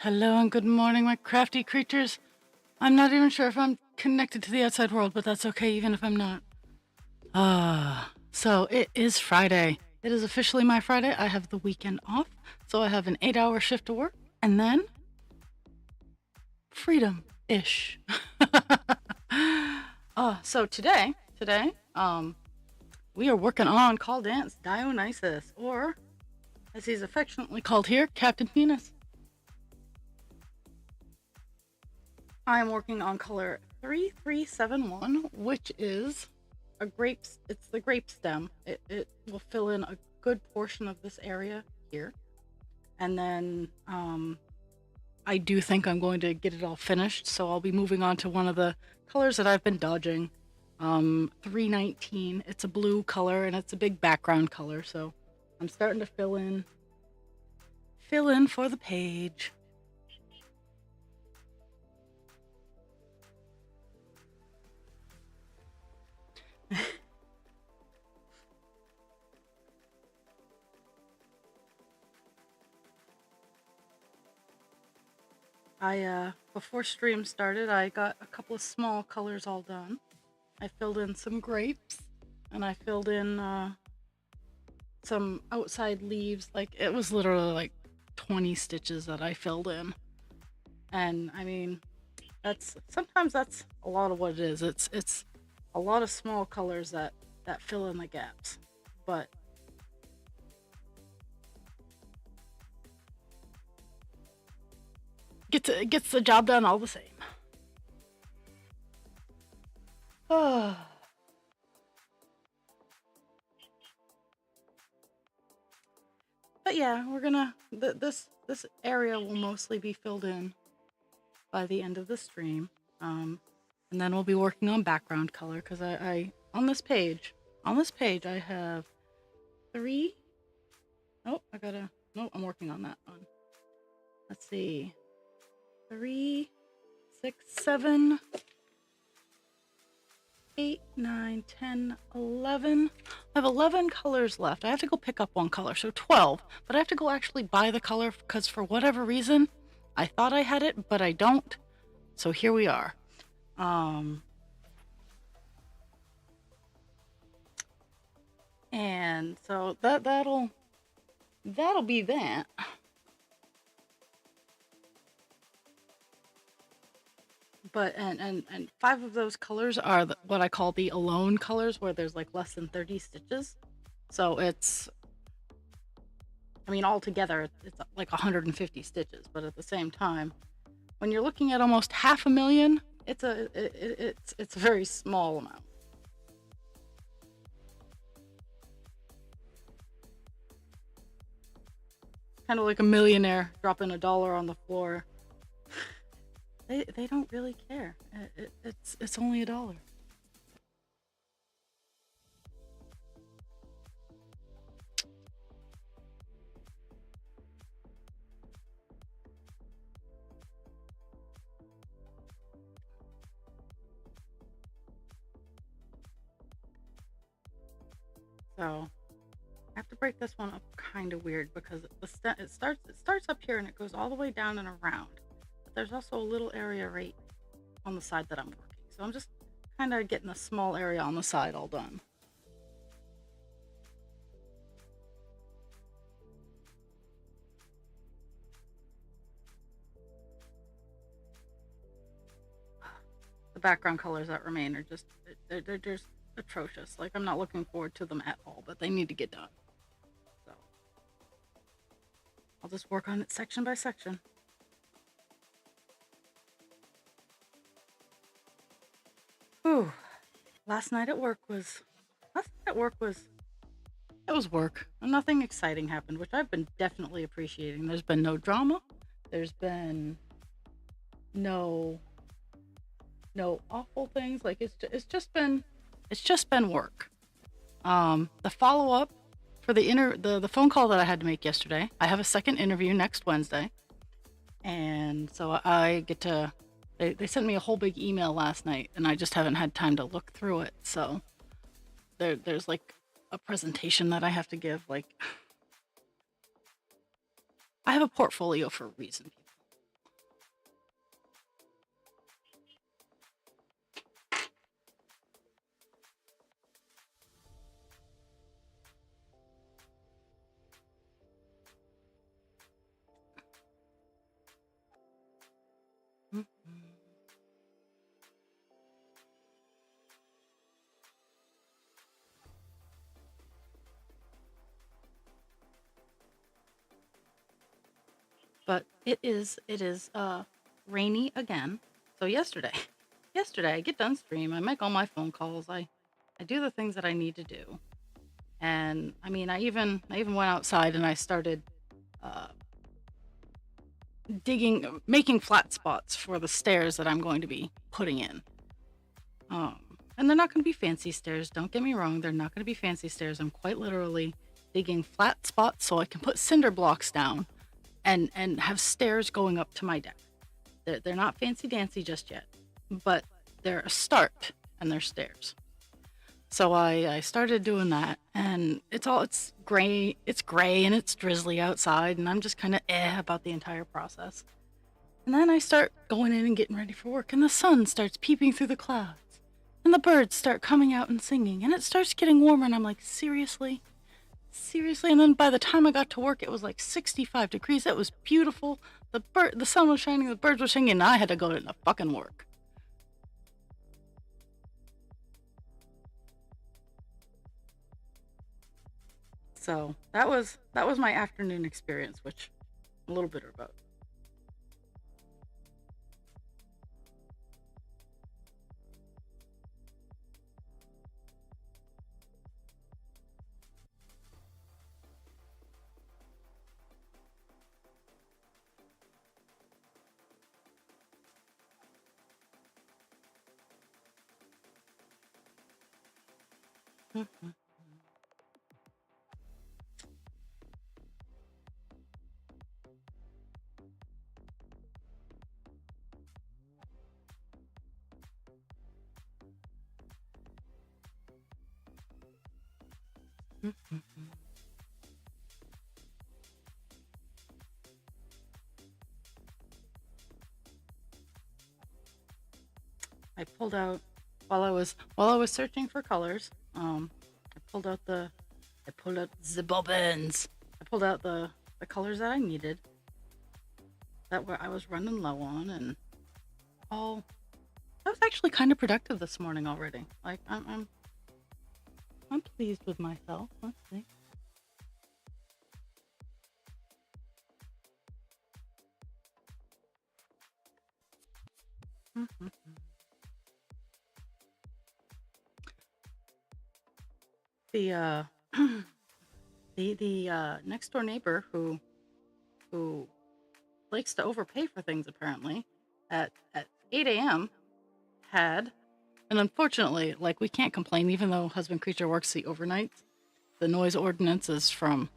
Hello and good morning, my crafty creatures. I'm not even sure if I'm connected to the outside world, but that's okay, even if I'm not. So it is Friday. It is officially my Friday. I have the weekend off, so I have an 8-hour shift to work, and then freedom-ish. So today, we are working on Call Dance Dionysus, or as he's affectionately called here, Captain Penis. I am working on color 3371, which is a grape. It's the grape stem. It will fill in a good portion of this area here, and then I do think I'm going to get it all finished. So I'll be moving on to one of the colors that I've been dodging. 319. It's a blue color and it's a big background color. So I'm starting to fill in for the page. Before stream started, I got a couple of small colors all done. I filled in some grapes, and I filled in some outside leaves. Like, it was literally like 20 stitches that I filled in. And I mean, sometimes that's a lot of what it is. It's a lot of small colors that fill in the gaps. But gets the job done all the same. But yeah, we're gonna this area will mostly be filled in by the end of the stream, and then we'll be working on background color because I on this page I have 3. Oh, I'm working on that one. Let's see. 3, 6, 7, 8, 9, 10, 11. I have 11 colors left. I have to go pick up one color, so 12. But I have to go actually buy the color because for whatever reason, I thought I had it, but I don't. So here we are. And so that'll be that. But and 5 of those colors are what I call the alone colors, where there's like less than 30 stitches. So I mean, altogether it's like 150 stitches. But at the same time, when you're looking at almost 500,000, it's a very small amount. Kind of like a millionaire dropping $1 on the floor. They don't really care. It's only $1. So I have to break this one up kind of weird because it starts up here and it goes all the way down and around. But there's also a little area right on the side that I'm working. So I'm just kind of getting a small area on the side all done. The background colors that remain are they're just atrocious. Like, I'm not looking forward to them at all, but they need to get done. So I'll just work on it section by section. Whew. Last night at work was it was work. Nothing exciting happened, which I've been definitely appreciating. There's been no drama. There's been no awful things. Like, it's just been work. The follow-up for the phone call that I had to make yesterday. I have a second interview next Wednesday. And so I get to they sent me a whole big email last night and I just haven't had time to look through it. So there's like a presentation that I have to give. Like, I have a portfolio for a reason. Mhm. But it is rainy again. So yesterday, yesterday I get done stream, I make all my phone calls, I do the things that I need to do. And I mean, I even went outside and I started uh making flat spots for the stairs that I'm going to be putting in. And they're not going to be fancy stairs. Don't get me wrong. They're not going to be fancy stairs. I'm quite literally digging flat spots so I can put cinder blocks down and have stairs going up to my deck. They're not fancy dancy just yet, but they're a start and they're stairs. So I started doing that, and it's gray and it's drizzly outside, and I'm just kind of about the entire process. And then I start going in and getting ready for work, and the sun starts peeping through the clouds, and the birds start coming out and singing, and it starts getting warmer, and I'm like, seriously? Seriously? And then by the time I got to work, it was like 65 degrees. It was beautiful. The sun was shining, the birds were singing, and I had to go to the fucking work. So that was my afternoon experience, which a little bitter about. I pulled out while I was searching for colors. I pulled out the bobbins. I pulled out the colors that I needed that were I was running low on, and all I was actually kind of productive this morning already. Like I'm pleased with myself. Let's see. Mhm. The the next door neighbor who likes to overpay for things apparently at 8 a.m. had, and unfortunately, like, we can't complain even though husband creature works the overnights. The noise ordinance is from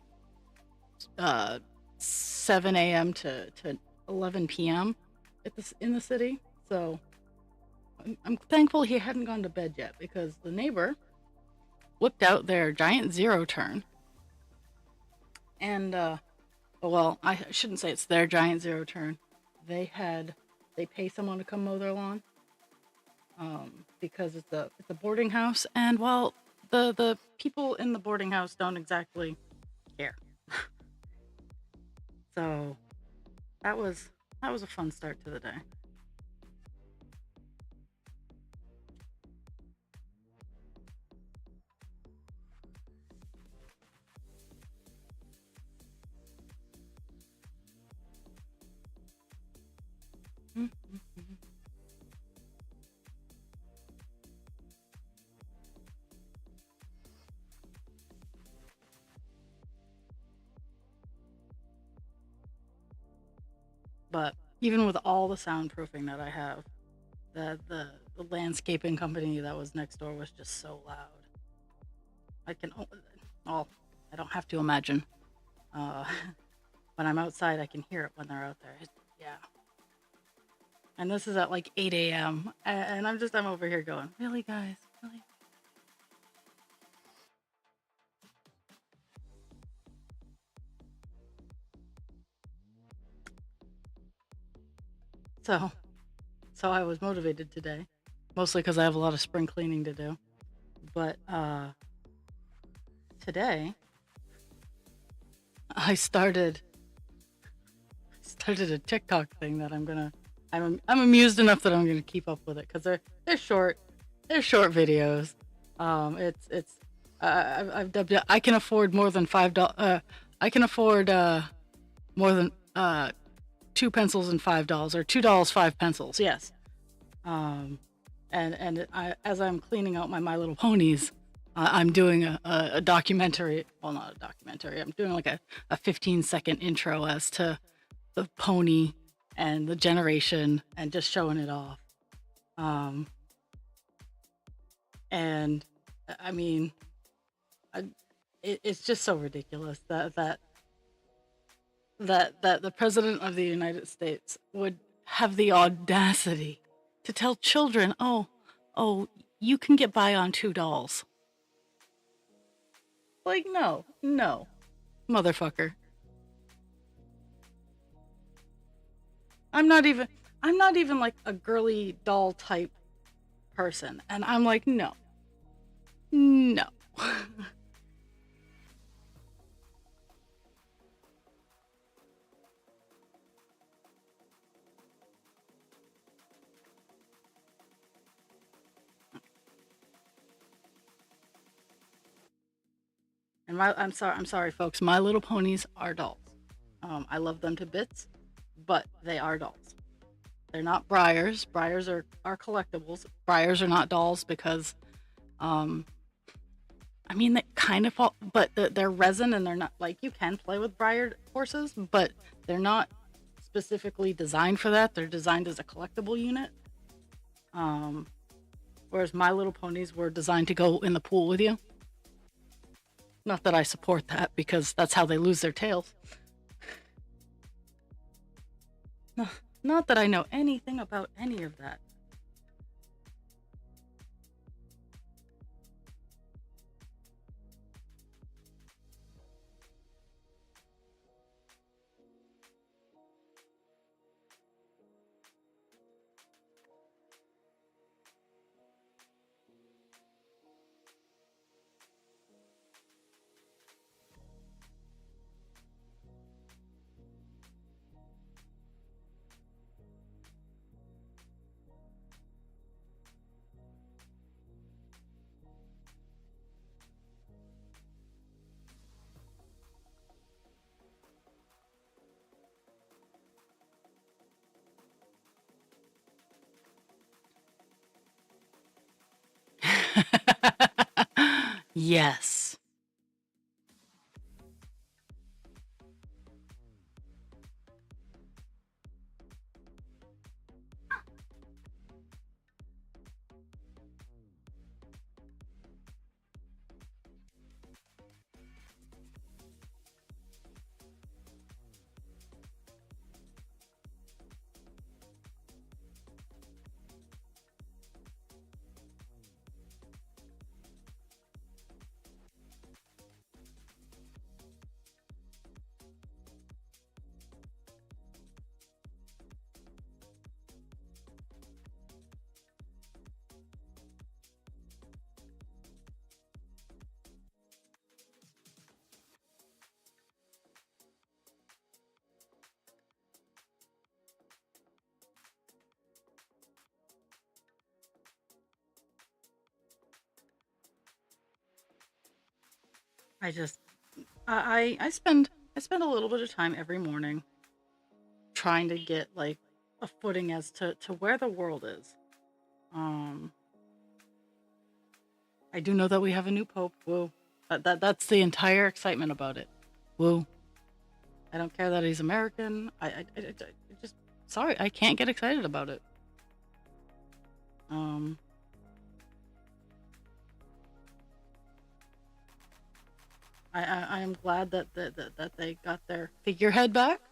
uh 7 a.m. to 11 p.m. In the city. So I'm thankful he hadn't gone to bed yet, because the neighbor whipped out their giant zero turn, and well, I shouldn't say it's their giant zero turn. They pay someone to come mow their lawn, because it's a boarding house, and well, the people in the boarding house don't exactly care. So that was that was a fun start to the day. But even with all the soundproofing that I have, the landscaping company that was next door was just so loud. I can oh, I don't have to imagine. Uh, when I'm outside, I can hear it when they're out there. Yeah, and this is at like 8 a.m. And I'm over here going, really, guys, really? So so I was motivated today, mostly because I have a lot of spring cleaning to do. But today I started a TikTok thing that I'm gonna I'm amused enough that I'm going to keep up with it because they're short, they're short videos. It's I've dubbed it. I can afford more than $5. I can afford more than two pencils and $5, or $2 five pencils. Yes. Um, as I'm cleaning out my My Little Ponies, I'm doing a documentary. Well, not a documentary. I'm doing like a 15-second intro as to the pony and the generation, and just showing it off. Um, and I mean, I, it's just so ridiculous that the president of the United States would have the audacity to tell children, "Oh, you can get by on $2." Like, no, no, motherfucker. I'm not even I'm not even like a girly doll type person, and I'm like, no, no. And I'm sorry, folks. My Little Ponies are dolls. I love them to bits, but they are dolls. They're not Briars. Briars are collectibles. Briars are not dolls because, um, I mean, they kind of fall, but they're resin, and they're not like, you can play with Briar horses, but they're not specifically designed for that. They're designed as a collectible unit. Um, Whereas My Little Ponies were designed to go in the pool with you. Not that I support that, because that's how they lose their tails. No, not that I know anything about any of that. Yes. I just I spend a little bit of time every morning trying to get like a footing as to where the world is. Um, I do know that we have a new pope. Woo. That's the entire excitement about it. Woo. I don't care that he's American. I just sorry, I can't get excited about it. Um, I am glad that they got their figurehead back,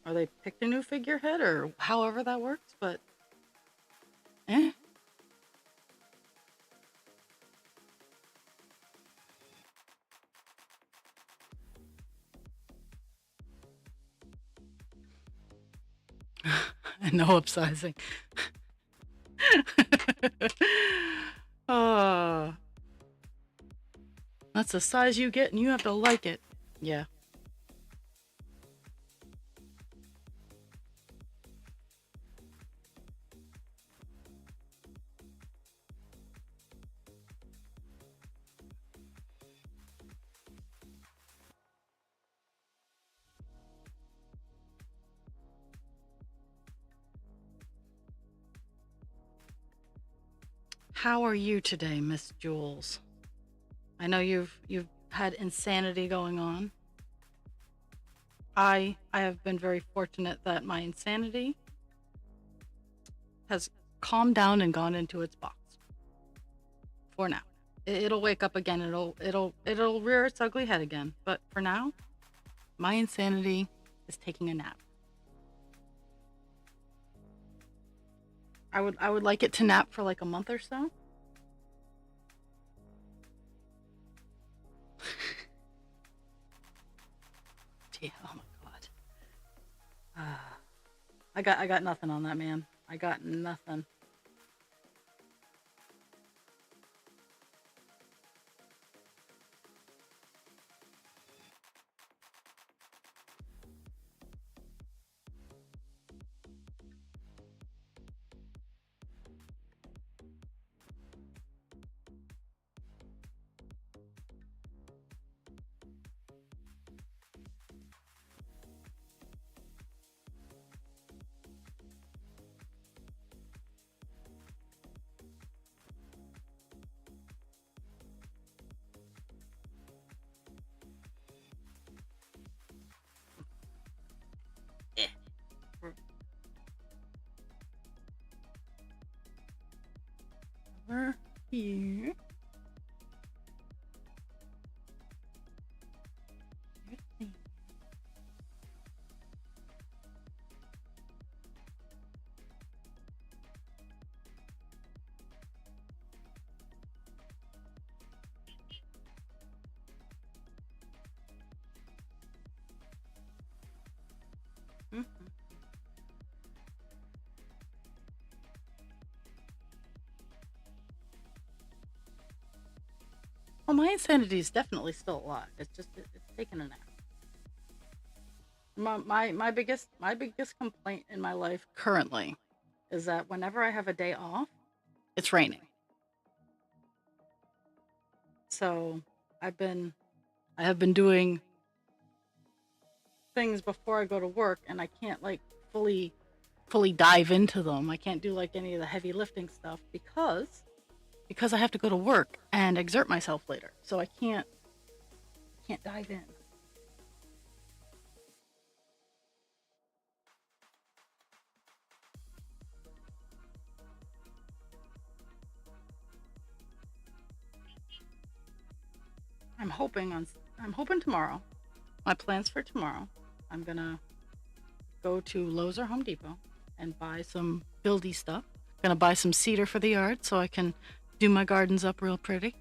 or they picked a new figurehead, or however that works. But eh. No upsizing. Oh, that's the size you get, and you have to like it. Yeah. How are you today, Miss Jules? I know you've had insanity going on. I have been very fortunate that my insanity has calmed down and gone into its box for now. It'll wake up again. It'll rear its ugly head again. But for now, my insanity is taking a nap. I would like it to nap for like a month or so. Gee, oh my god. I got nothing on that, man. I got nothing. Eh. We're here. Mhm. Well, my insanity is definitely still alive. It's just it's taken a nap. My biggest complaint in my life currently is that whenever I have a day off, it's raining. So I've been I have been doing things before I go to work, and I can't like fully dive into them. I can't do like any of the heavy lifting stuff because I have to go to work and exert myself later. So I can't dive in. I'm hoping on I'm hoping tomorrow. My plans for tomorrow. I'm gonna go to Lowe's or Home Depot and buy some buildy stuff. Gonna buy some cedar for the yard so I can do my gardens up real pretty.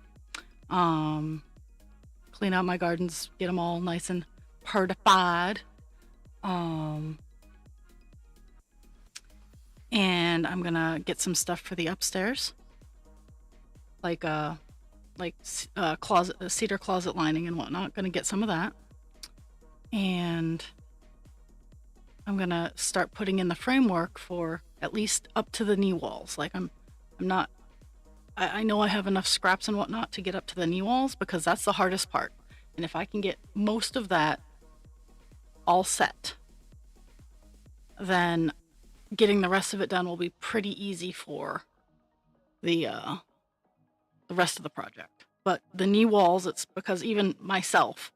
Um, Clean out my gardens, get them all nice and pertified. Um, and I'm gonna get some stuff for the upstairs, like closet cedar closet lining and whatnot. Gonna get some of that, and I'm gonna start putting in the framework for at least up to the knee walls. Like I'm not. I know I have enough scraps and whatnot to get up to the knee walls because that's the hardest part. And if I can get most of that all set, then getting the rest of it done will be pretty easy for the uh, the rest of the project. But the knee walls, it's because even myself,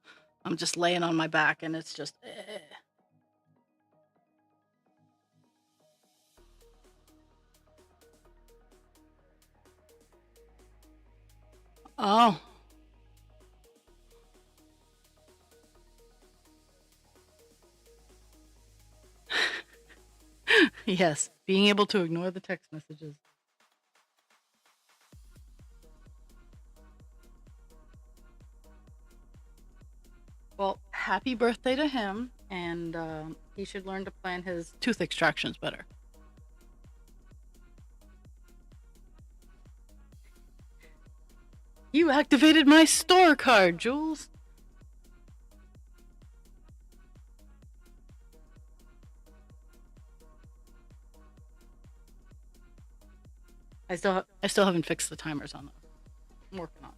I'm just laying on my back and it's just. Oh. Yes, being able to ignore the text messages. Well, happy birthday to him, and he should learn to plan his tooth extractions better. You activated my store card, Jules. I still haven't fixed the timers on them. I'm working on it.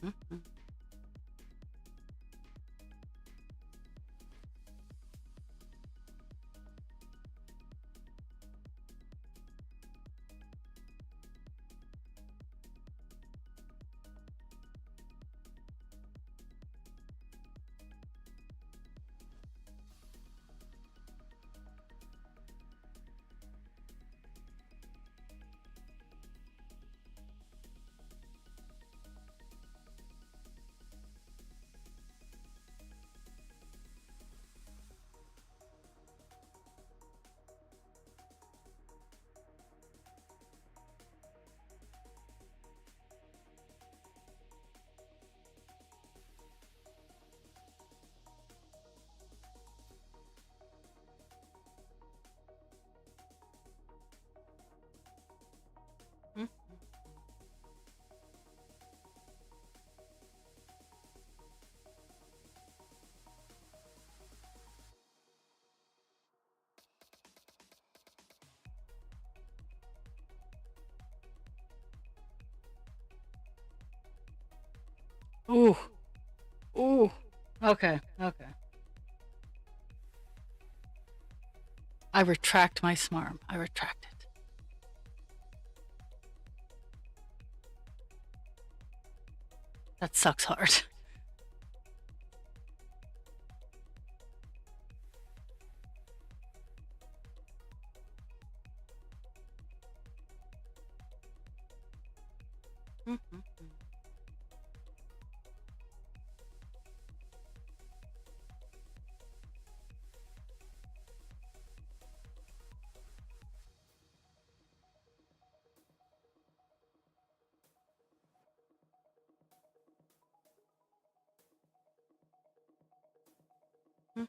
Mhm. Mhm. Ooh, ooh. Okay, okay. I retract my smarm. I retract it. That sucks hard. Mhm. Mhm.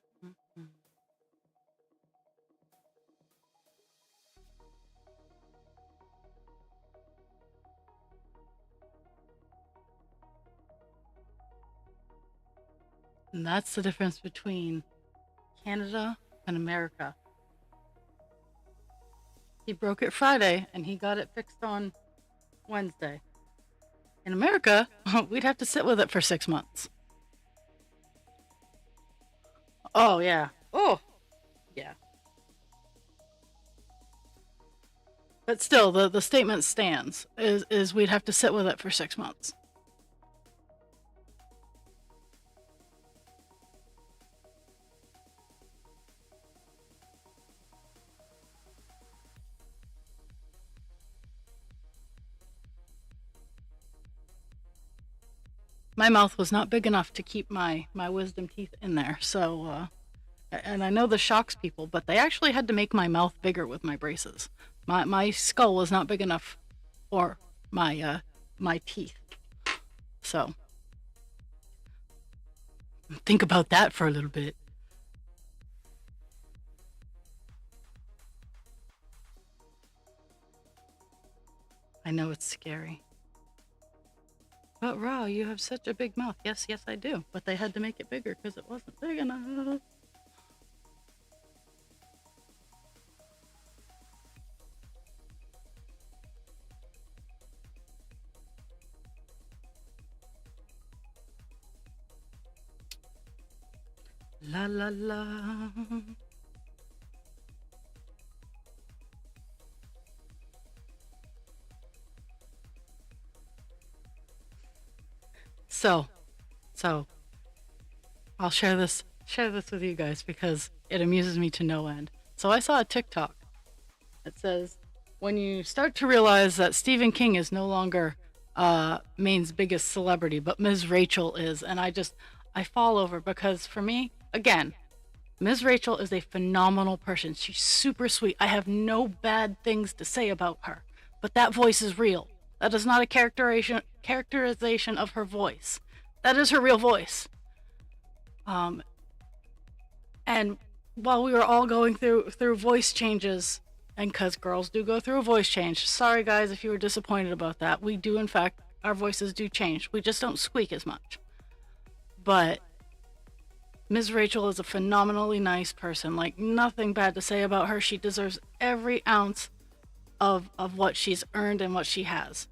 And that's the difference between Canada and America. He broke it Friday and he got it fixed on Wednesday. In America, we'd have to sit with it for 6 months. Oh, yeah. Oh, yeah. But still, the statement stands is we'd have to sit with it for 6 months. My mouth was not big enough to keep my wisdom teeth in there, so and I know this shocks people, but they actually had to make my mouth bigger with my braces. My skull was not big enough for my teeth. So think about that for a little bit. I know it's scary. But Ra, you have such a big mouth. Yes, yes, I do. But they had to make it bigger because it wasn't big enough. La la la. So, so I'll share this with you guys because it amuses me to no end. So I saw a TikTok that says when you start to realize that Stephen King is no longer Maine's biggest celebrity, but Ms. Rachel is, and I fall over because for me, again, Ms. Rachel is a phenomenal person. She's super sweet. I have no bad things to say about her, but that voice is real. That is not a characterization of her voice. That is her real voice. Um, and while we were all going through voice changes, and because girls do go through a voice change, sorry guys if you were disappointed about that. We do, in fact, our voices do change. We just don't squeak as much. But Ms. Rachel is a phenomenally nice person. Like, nothing bad to say about her. She deserves every ounce of what she's earned and what she has.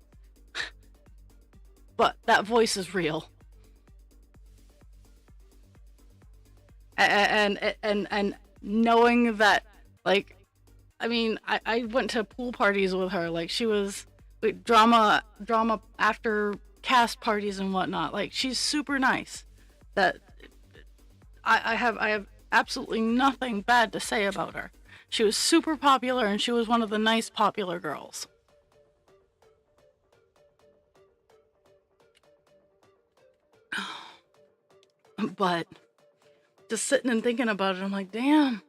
but that voice is real. And knowing that, like, I mean, I went to pool parties with her. Like, she was drama after cast parties and whatnot. Like, she's super nice. That I have absolutely nothing bad to say about her. She was super popular, and she was one of the nice popular girls. But just sitting and thinking about it, I'm like, damn.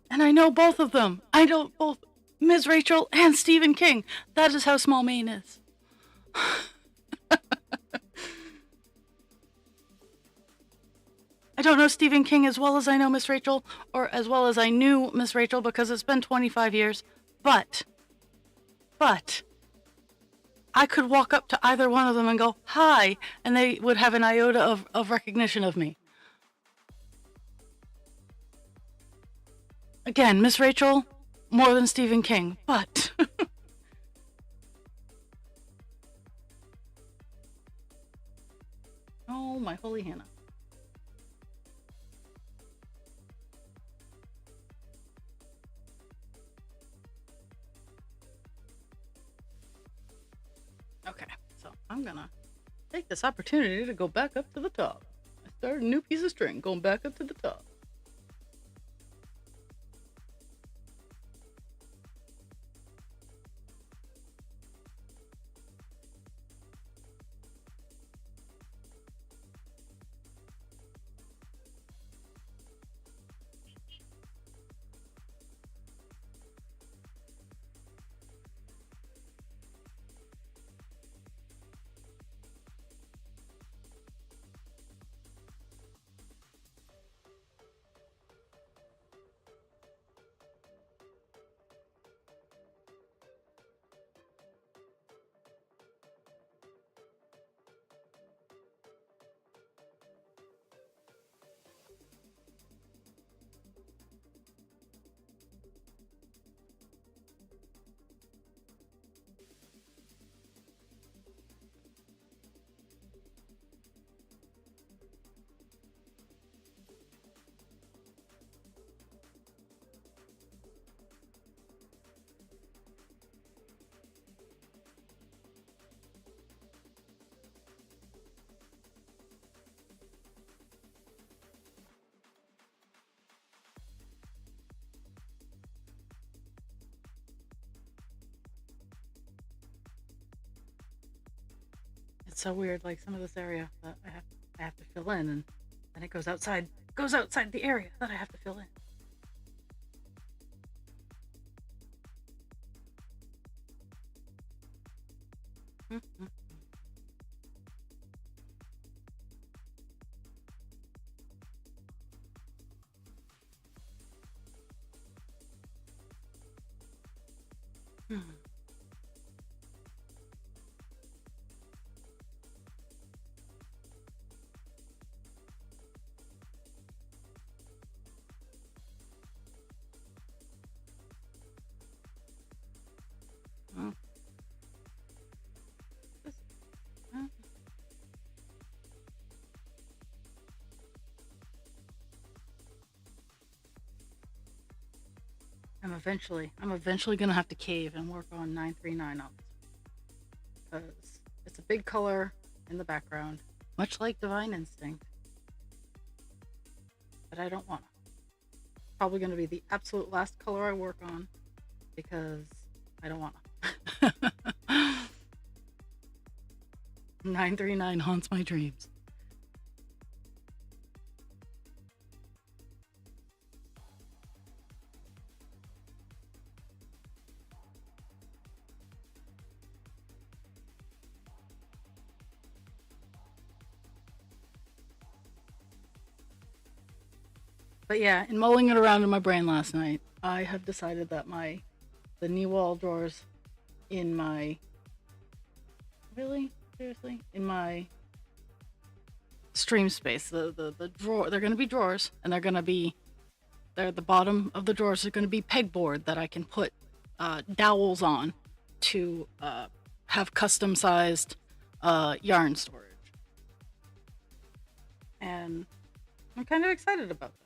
And I know both of them. I know both Ms. Rachel and Stephen King. That is how small Maine is. I don't know Stephen King as well as I know Miss Rachel, or as well as I knew Miss Rachel, because it's been 25 years. But I could walk up to either one of them and go, hi, and they would have an iota of recognition of me. Again, Miss Rachel, more than Stephen King, but... Oh, my holy Hannah. Okay, so I'm gonna take this opportunity to go back up to the top. I started a new piece of string, going back up to the top. It's so weird, like some of this area that I have to fill in, and then it goes outside the area that I have to fill in. Mm-hmm. Hmm. Hmm. This- hmm. I'm eventually gonna have to cave and work on 939 on this, because it's a big color in the background, much like Divine Instinct. But I don't wanna. Probably gonna be the absolute last color I work on, because I don't wanna. 939 haunts my dreams. But yeah, in mulling it around in my brain last night, I have decided that the knee wall drawers in my really seriously in my stream space, the drawer, they're gonna be drawers, and they're gonna be They're the bottom of the drawers are going to be pegboard that I can put dowels on to have custom sized yarn storage. And I'm kind of excited about that.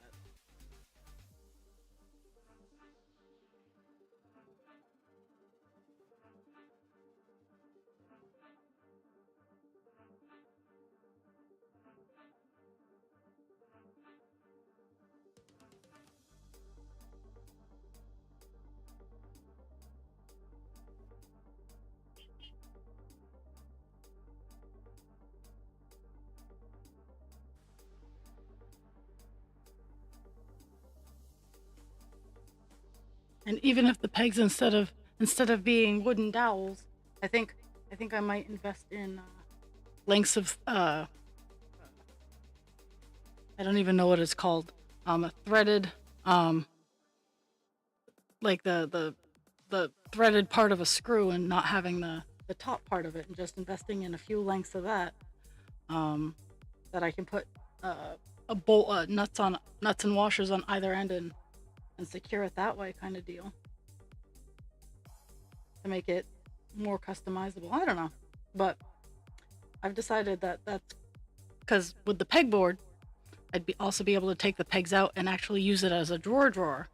And even if the pegs instead of being wooden dowels, I think I think I might invest in lengths of I don't even know what it's called. A threaded like the threaded part of a screw and not having the top part of it, and just investing in a few lengths of that that I can put a bolt nuts and washers on either end and secure it that way, kind of deal, to make it more customizable. I don't know, but I've decided that that's because with the pegboard, also be able to take the pegs out and actually use it as a drawer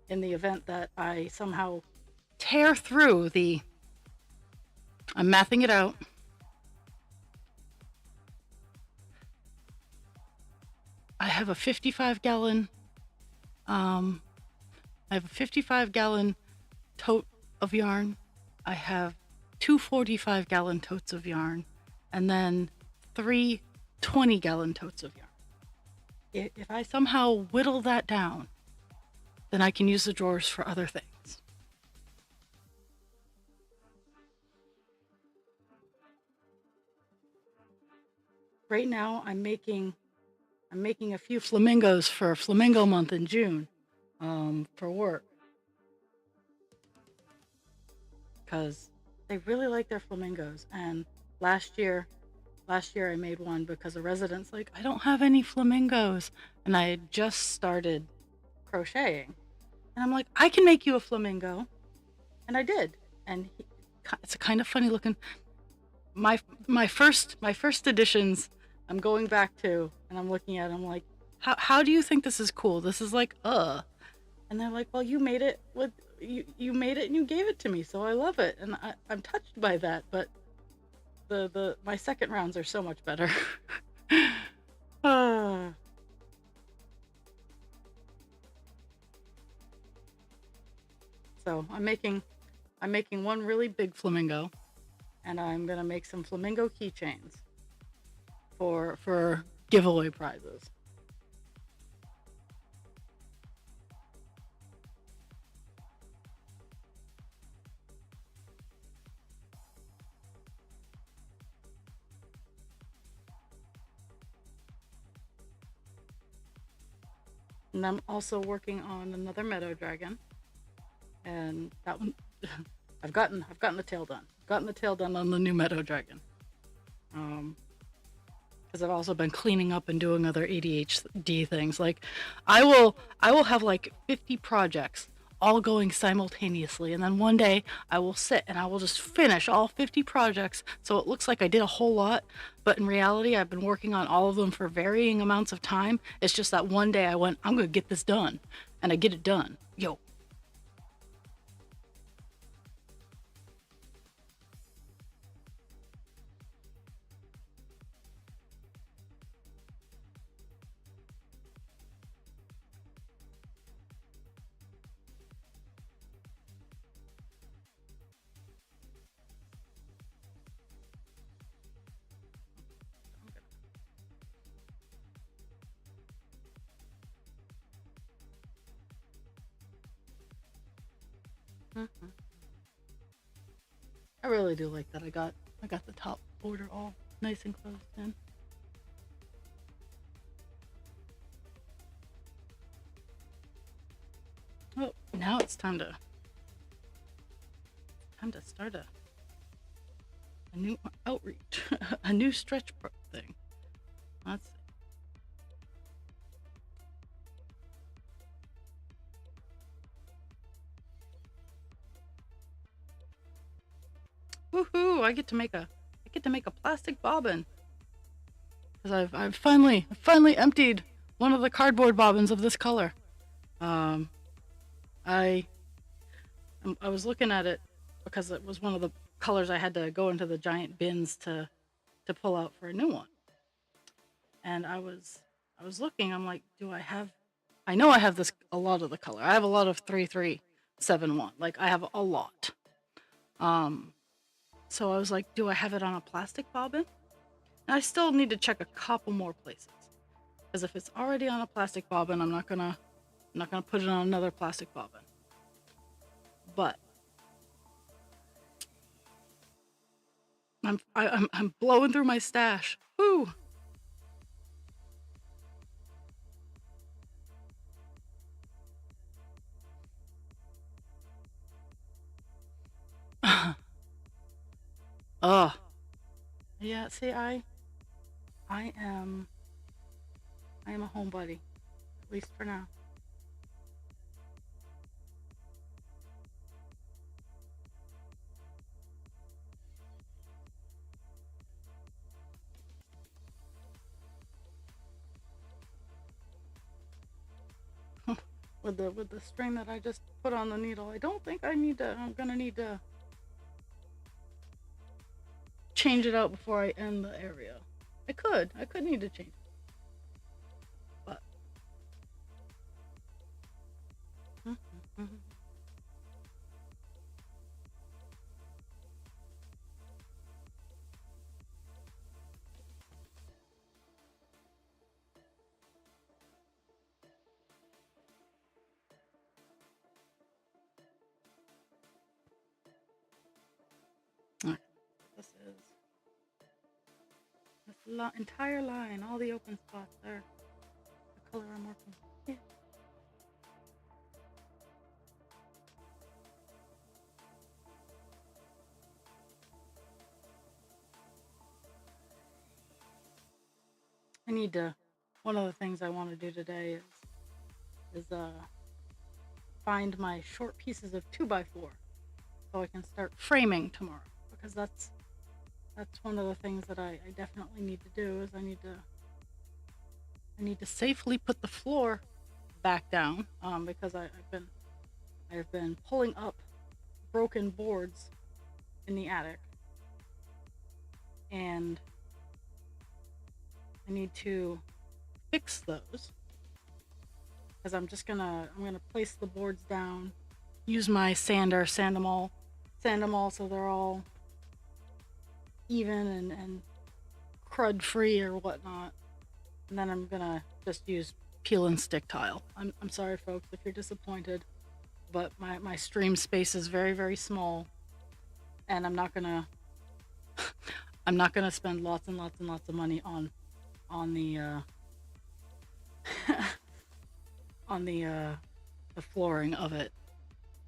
in the event that I somehow tear through the. I'm mathing it out. I have a 55 gallon. I have a 55-gallon tote of yarn. I have two 45-gallon totes of yarn, and then three 20-gallon totes of yarn. If I somehow whittle that down, then I can use the drawers for other things. Right now, I'm making a few flamingos for Flamingo Month in June, for work, because they really like their flamingos. And last year I made one because a resident's like, I don't have any flamingos, and I had just started crocheting, and I'm like, I can make you a flamingo, and I did. And it's a kind of funny looking. My first editions, I'm going back to, and I'm looking at them like, how do you think this is cool? This is like, and they're like, well, you made it with you made it and you gave it to me, so I love it, and I'm touched by that. But my second rounds are so much better. So I'm making one really big flamingo, and I'm gonna make some flamingo keychains for giveaway prizes. And I'm also working on another meadow dragon, and that one I've gotten the tail done. Gotten the tail done on the new meadow dragon. Because I've also been cleaning up and doing other ADHD things. Like, I will have like 50 projects all going simultaneously, and then one day I will sit and I will just finish all 50 projects, so it looks like I did a whole lot, but in reality I've been working on all of them for varying amounts of time. It's just that one day I went, I'm gonna get this done, and I get it done. Yo. Mhm. I really do like that. I got the top border all nice and closed in. Oh, now it's time to start a new outreach, a new stretch thing. Let's see. Woohoo! I get to make a plastic bobbin because I've finally emptied one of the cardboard bobbins of this color. Um, I I was looking at it because it was one of the colors I had to go into the giant bins to pull out for a new one. And I was looking. I'm like, do I have? I know I have this a lot of the color. I have a lot of 3371. Like I have a lot. Um, so I was like, do I have it on a plastic bobbin? And I still need to check a couple more places because if it's already on a plastic bobbin, I'm not gonna put it on another plastic bobbin. But I'm blowing through my stash. Woo! Ugh. Yeah. See, I am I am a homebody, at least for now. With the string that I just put on the needle, I don't think I need to. I'm gonna need to change it out before I end the area. I could need to change it, but okay. This is entire line, all the open spots are the color I'm working with. Yeah. I need to. One of the things I want to do today is find my short pieces of 2x4 so I can start framing tomorrow because that's one of the things that I definitely need to do is I need to safely put the floor back down because I've been pulling up broken boards in the attic and I need to fix those because I'm gonna place the boards down, use my sander, sand them all so they're all even and crud free or whatnot. And then I'm gonna just use peel and stick tile. I'm sorry folks if you're disappointed, but my stream space is very, very small and I'm not gonna spend lots and lots and lots of money on the on the flooring of it.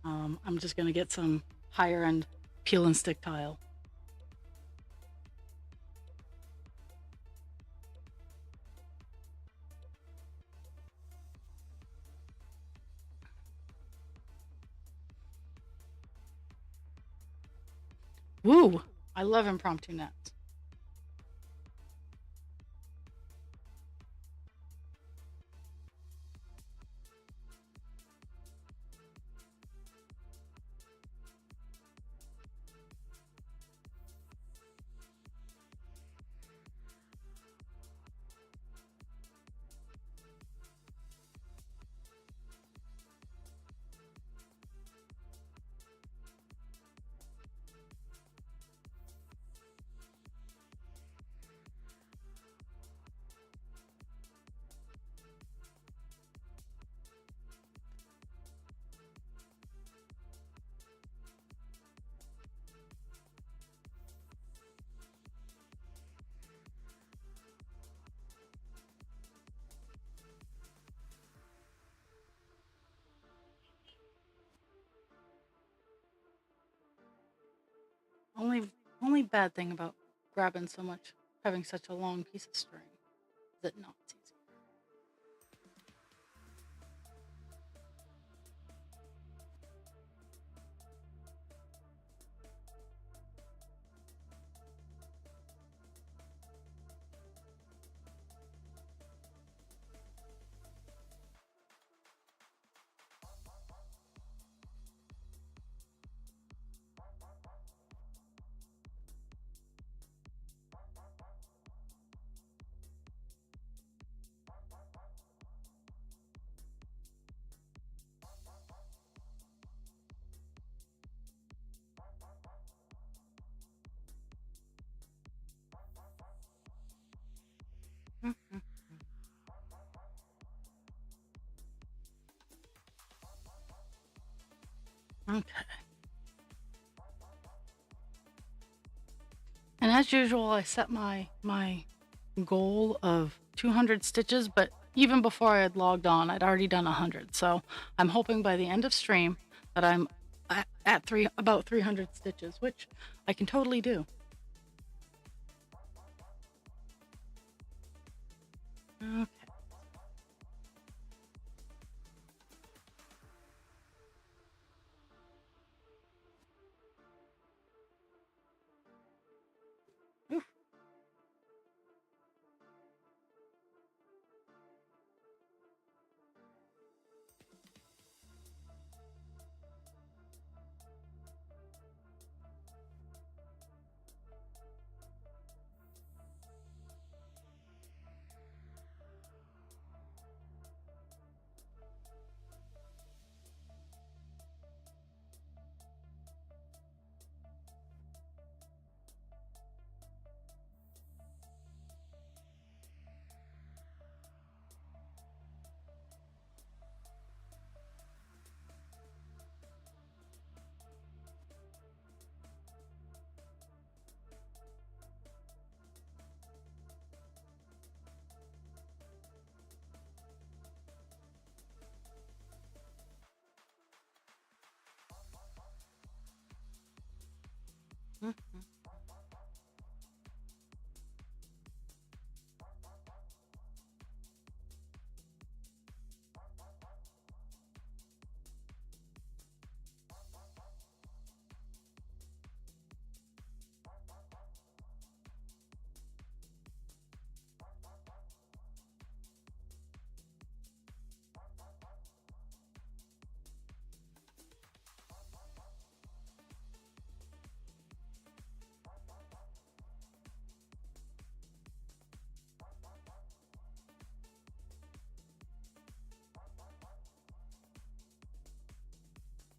I'm just gonna get some higher end peel and stick tile. Woo! I love impromptu nets. Only only bad thing about grabbing so much, having such a long piece of string, is it knots easy. Okay. And as usual, I set my goal of 200 stitches, but even before I had logged on, I'd already done 100. So I'm hoping by the end of stream that I'm at about 300 stitches, which I can totally do. Okay. Oof. Mhm.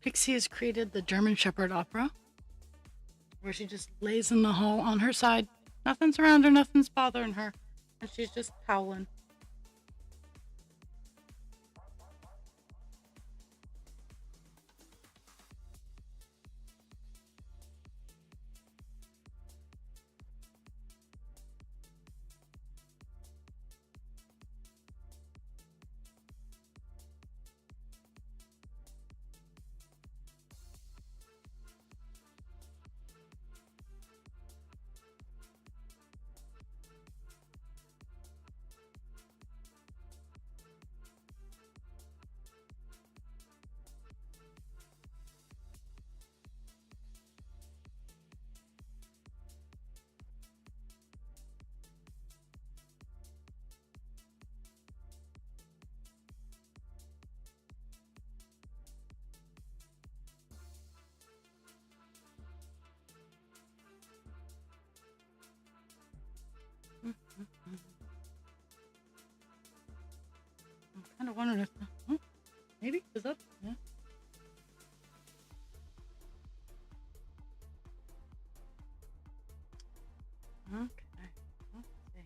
Pixie has created the German Shepherd opera, where she just lays in the hall on her side. Nothing's around her, nothing's bothering her, and she's just howling. I'm kind of wondering if maybe is that yeah. Okay. Let's see.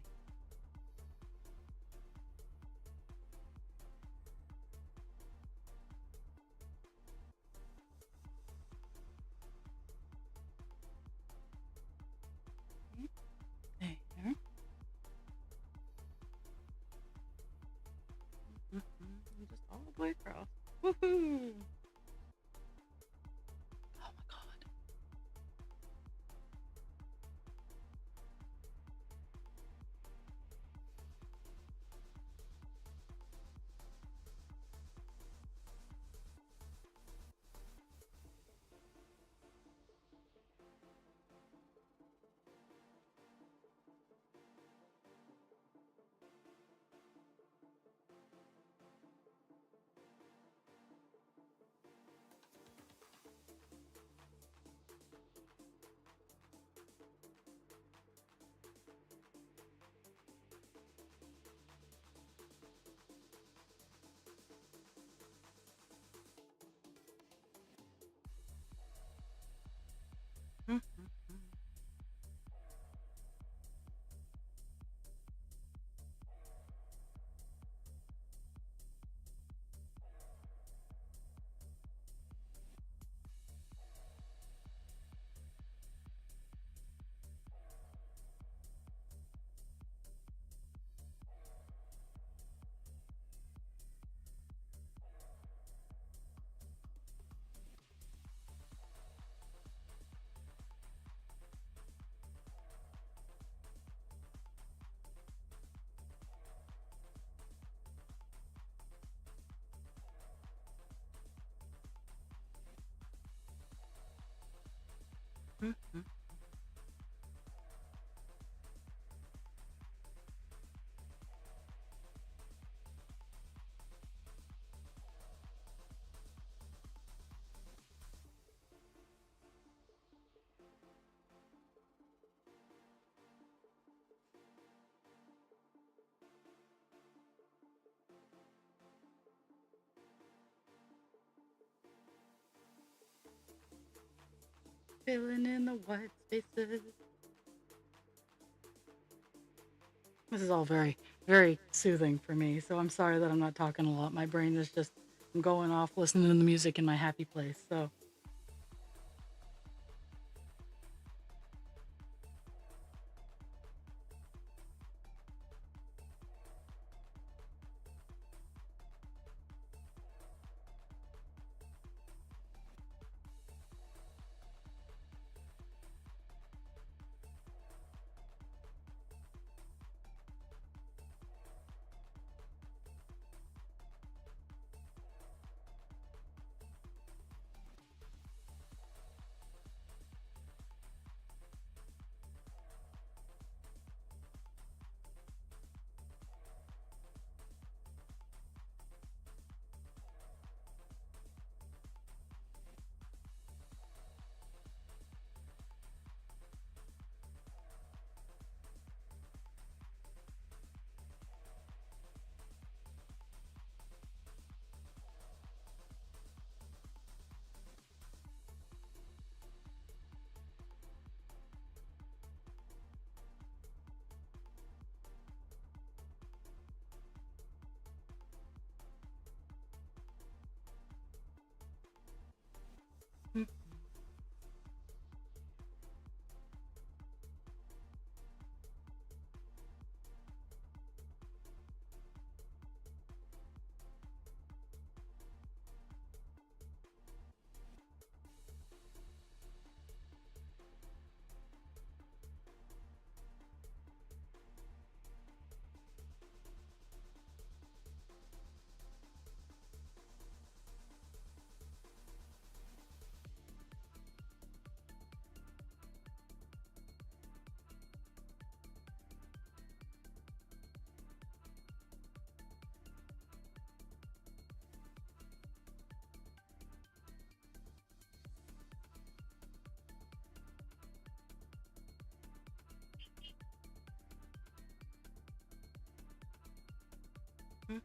There. Just all the way across. Woohoo! Oh my god. Mhm. Filling in the white spaces. This is all very, very soothing for me. So I'm sorry that I'm not talking a lot. My brain is just, I'm going off listening to the music in my happy place. So, mm, mm.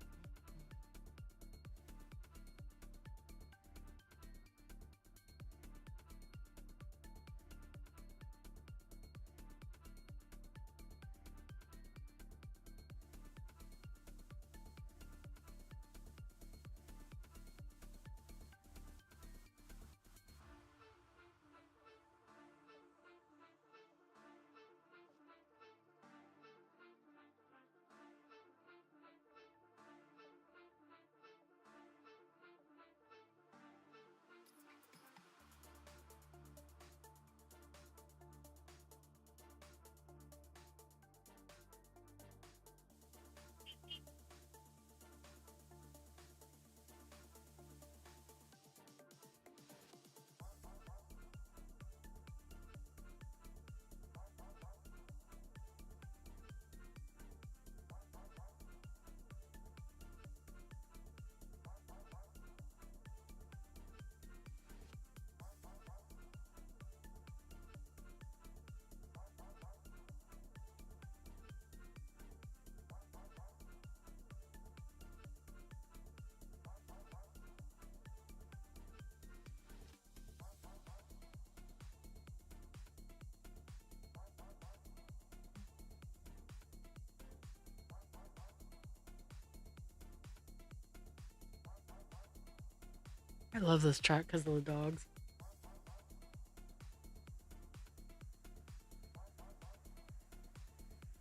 I love this track because of the dogs.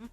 Mm.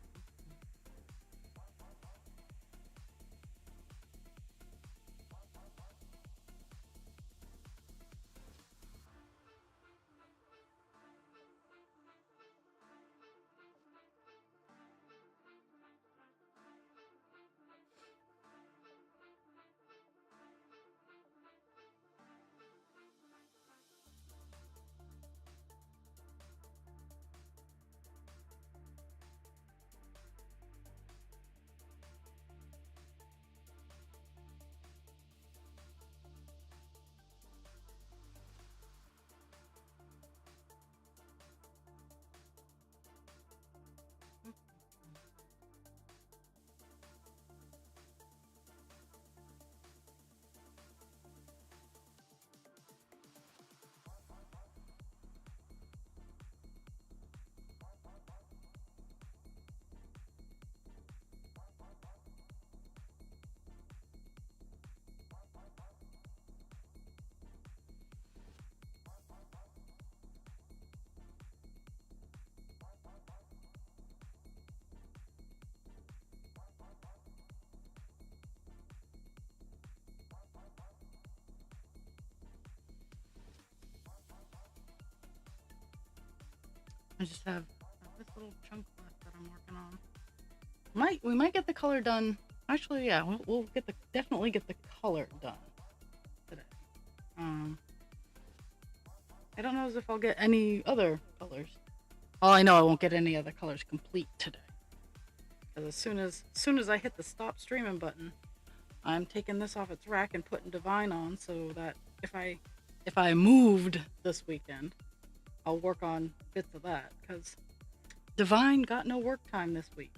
I just have this little chunk left that I'm working on. We might get the color done. Actually, yeah, we'll definitely get the color done today. Um, I don't know as if I'll get any other colors. Well, I know I won't get any other colors complete today. Because as soon as I hit the stop streaming button, I'm taking this off its rack and putting Divine on so that if I moved this weekend, I'll work on bits of that because Divine got no work time this week.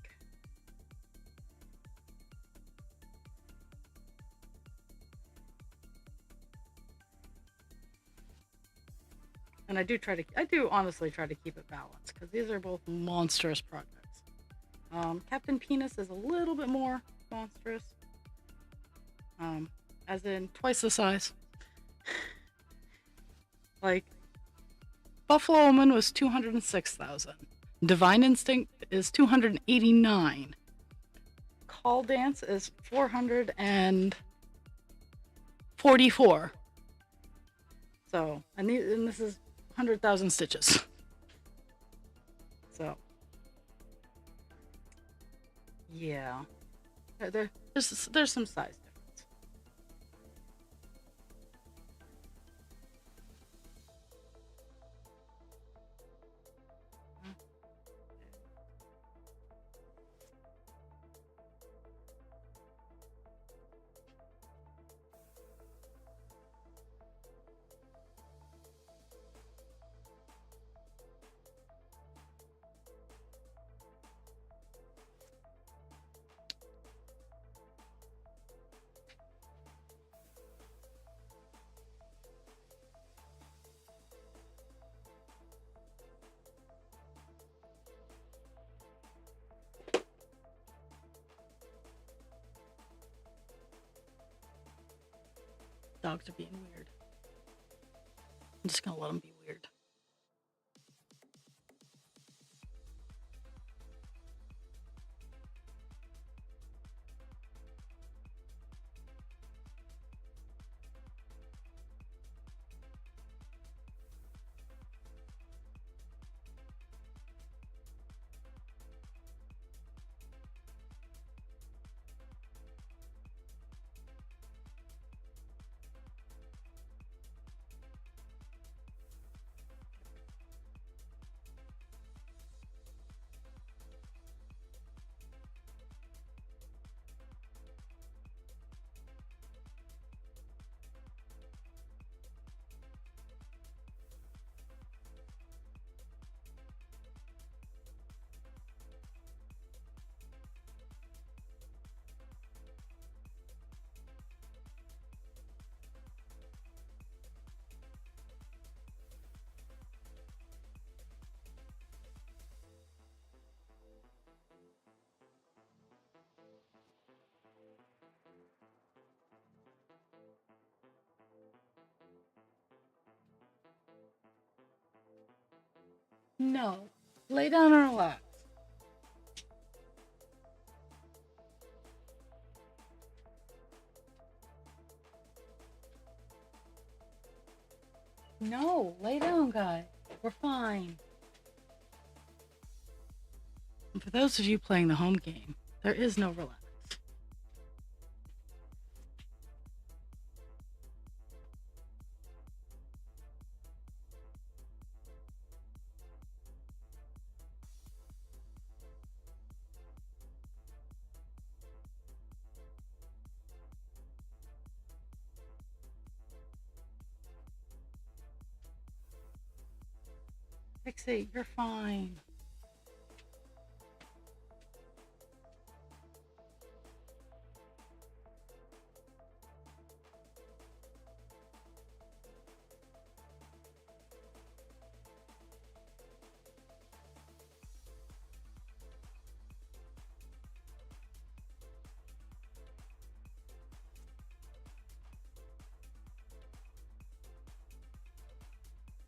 And I do honestly try to keep it balanced because these are both monstrous projects. Captain Penis is a little bit more monstrous, as in twice the size. Like, Buffalo Woman was 206,000. Divine Instinct is 289. Call Dance is 444. So, and this is 100,000 stitches. So, yeah, there's some size difference. Dogs are being weird. I'm just gonna let them be weird. No, lay down and relax. No, lay down, guys. We're fine. And for those of you playing the home game, there is no relax. Pixie, you're fine.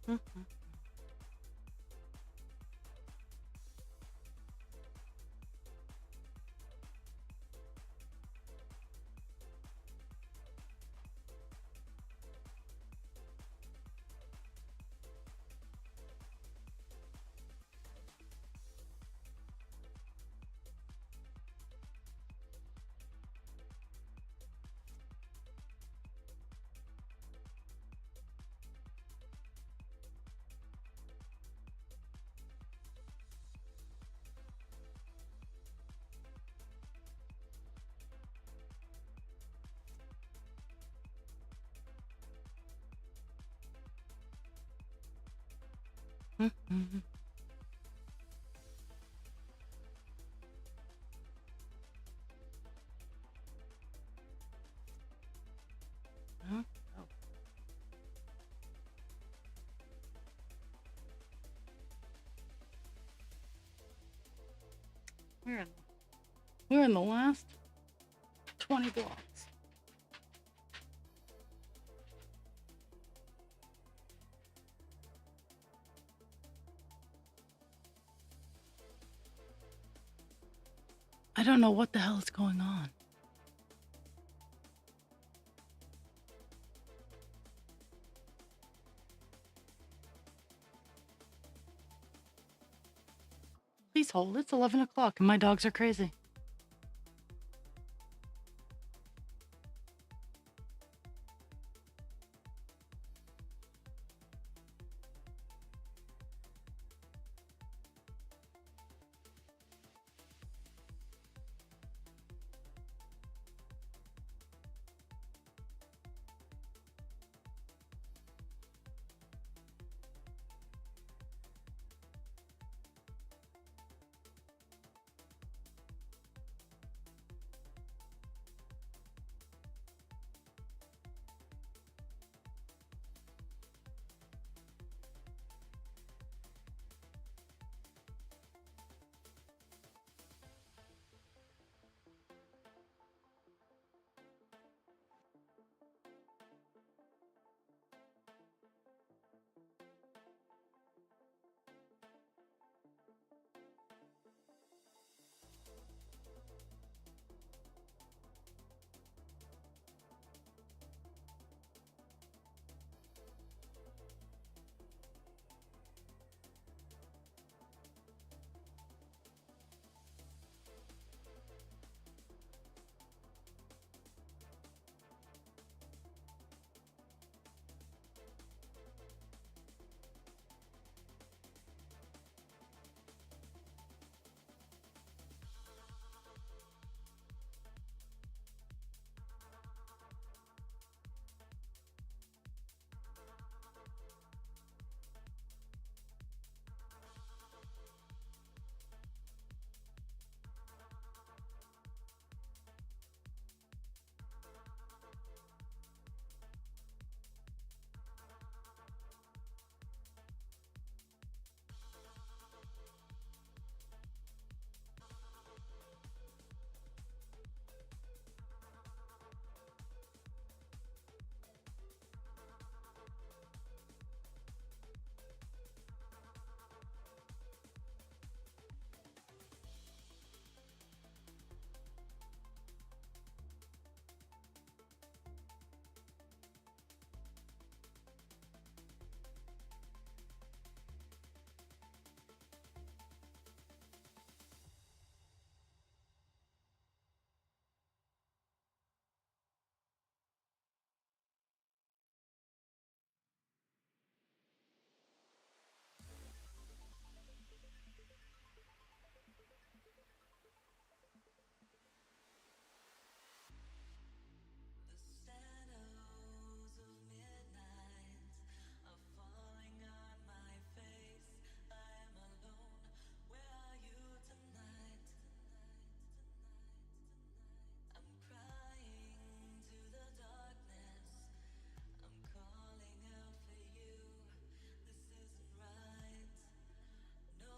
Mm-hmm. Mhm. Huh? Oh, we're in, we're in the last 20 blocks. I don't know what the hell is going on. Please hold. It's 11 o'clock and my dogs are crazy.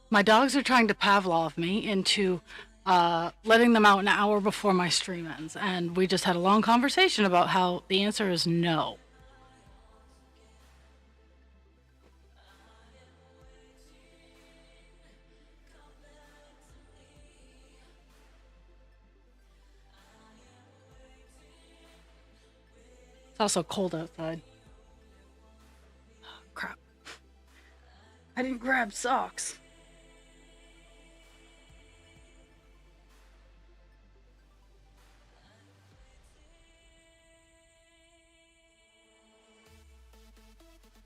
My dogs are trying to Pavlov me into letting them out an hour before my stream ends. And we just had a long conversation about how the answer is no. It's also cold outside. Oh, crap. I didn't grab socks.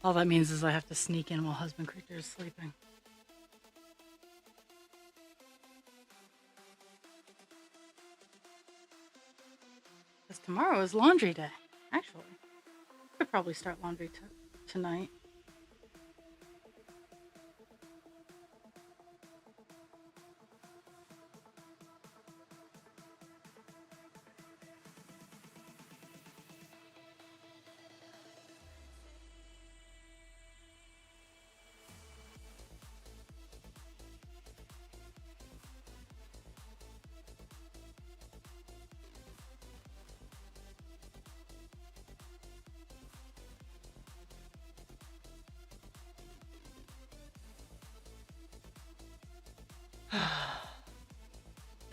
All that means is I have to sneak in while husband creature is sleeping. Because tomorrow is laundry day, actually. I could probably start laundry tonight.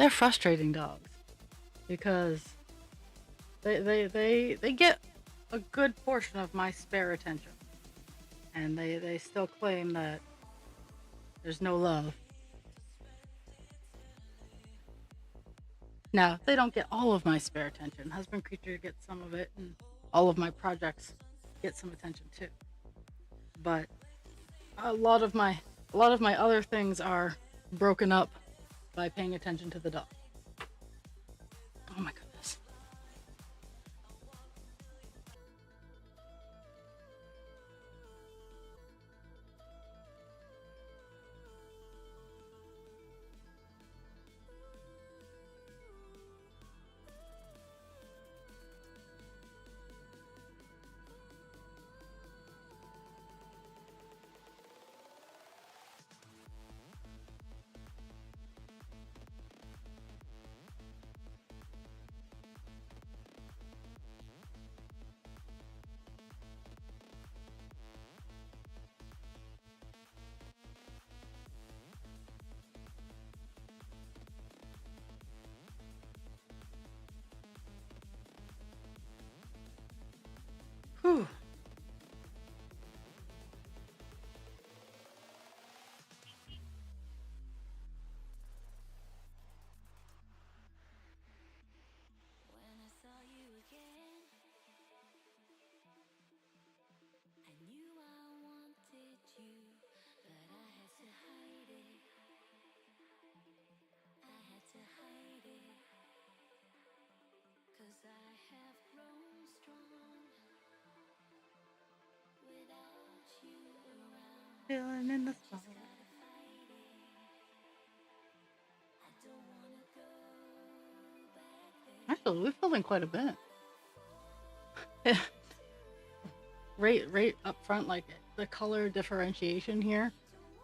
they're frustrating dogs because they get a good portion of my spare attention, and they still claim that there's no love. Now, they don't get all of my spare attention. Husband Creature gets some of it, and all of my projects get some attention too. But a lot of my a lot of my other things are broken up by paying attention to the dog. Oh my goodness. Whew. When I saw you again, I knew I wanted you, but I had to hide it. I had to hide it, 'cause I have grown strong without you around. Feeling in the Just spotlight. gotta fight it. I don't wanna go back there. Actually, we're feeling quite a bit. Right up front, like the color differentiation here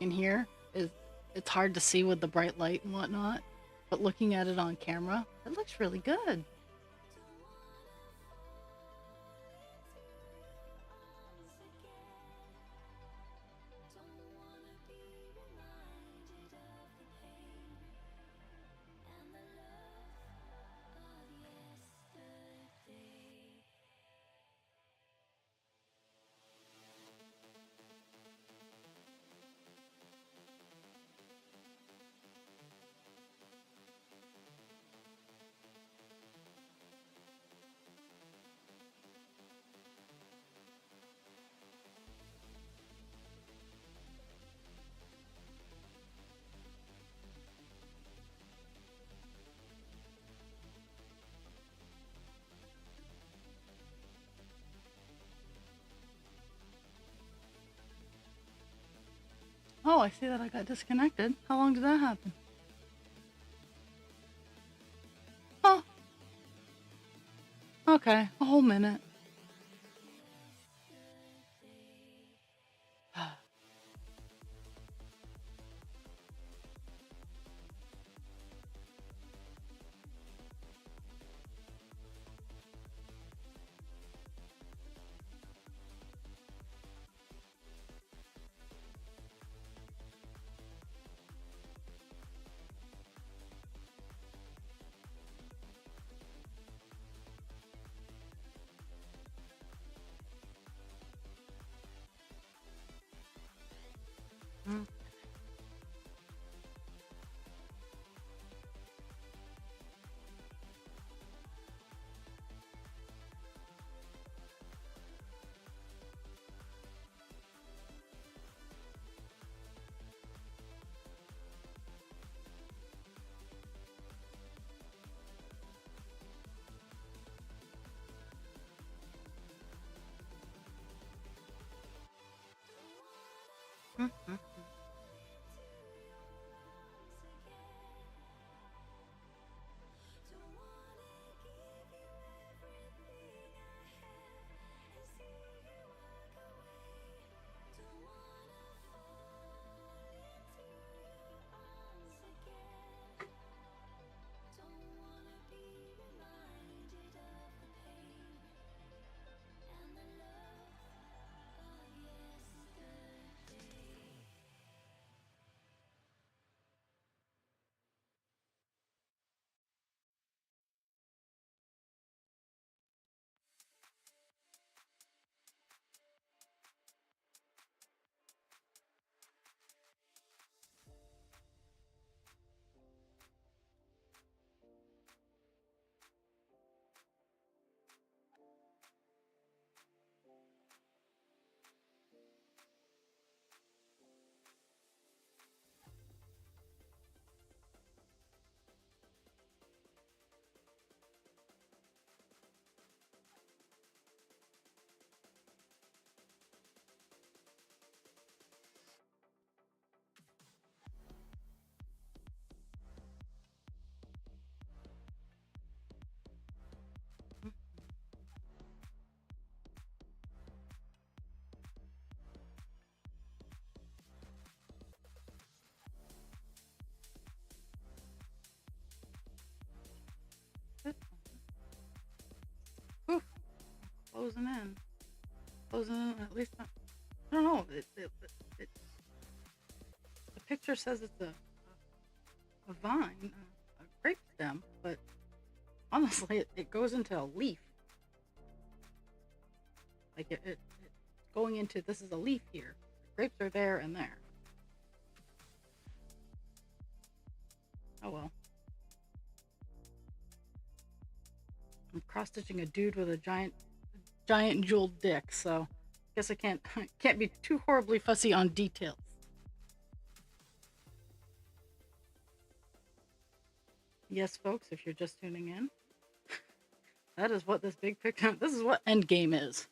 in here is it's hard to see with the bright light and whatnot. But looking at it on camera, it looks really good. Don't wanna be reminded of the pain and the love of yesterday. Oh, I see that I got disconnected. How long did that happen? Oh, okay, a whole minute. Mm. Mm-hmm. closing in. Closing in, at least not, I don't know. It, the picture says it's a vine, a grape stem, but honestly, it goes into a leaf. Like it's going into, this is a leaf here. The grapes are there and there. Oh well. I'm cross stitching a dude with a giant jeweled dick, so I guess I can't be too horribly fussy on details. Yes, folks, if you're just tuning in, that is what this big picture, this is what Endgame is.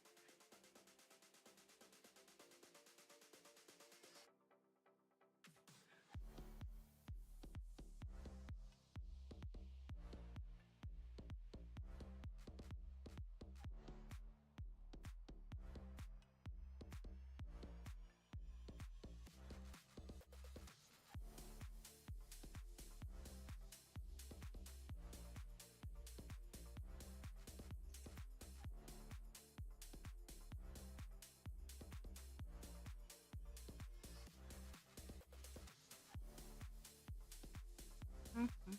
Mm-hmm.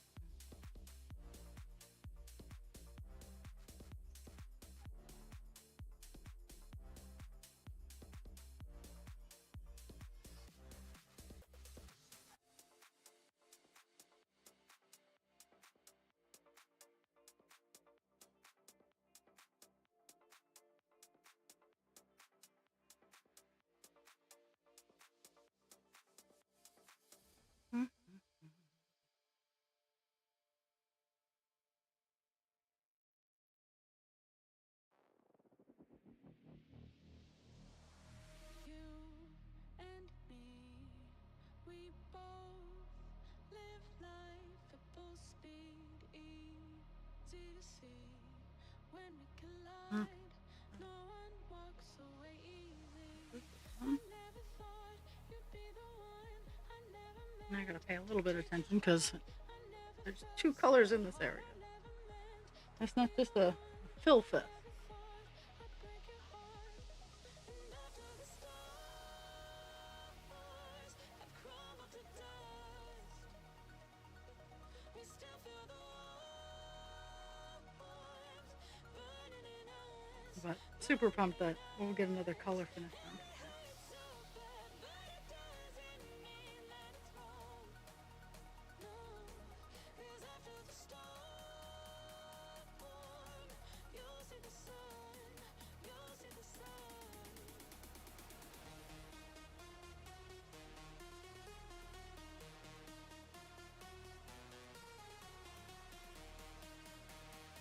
Mm-hmm. You and me, we both live life at full speed, easy to see. When we collide, no one walks away easy. I never thought you'd be the one. I never Now I meant gotta pay a to little bit of take your attention because heart. I never there's two felt so colors in this hard. area. I never meant to It's be not the just a one. fill I fest. never thought I'd break your heart. And after the stars have crumbled to dust, we still feel the warmth burning in us. But super Burning pumped in that we'll get another us. color finish And done. it hurts so bad, but it doesn't mean that it's wrong. No, 'cause after the storm, you'll see the sun. You'll see the sun.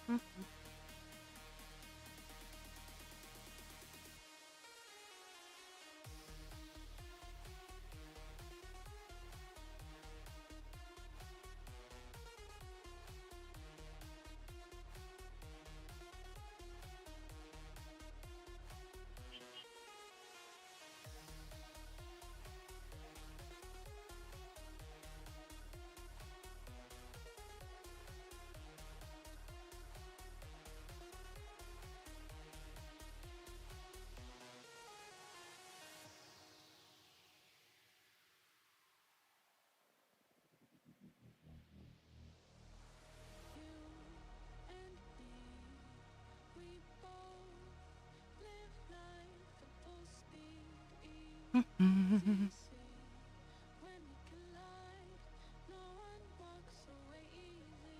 Mm-hmm. You and me, we both live life at full speed, easy to see. When we collide, no one walks away easy.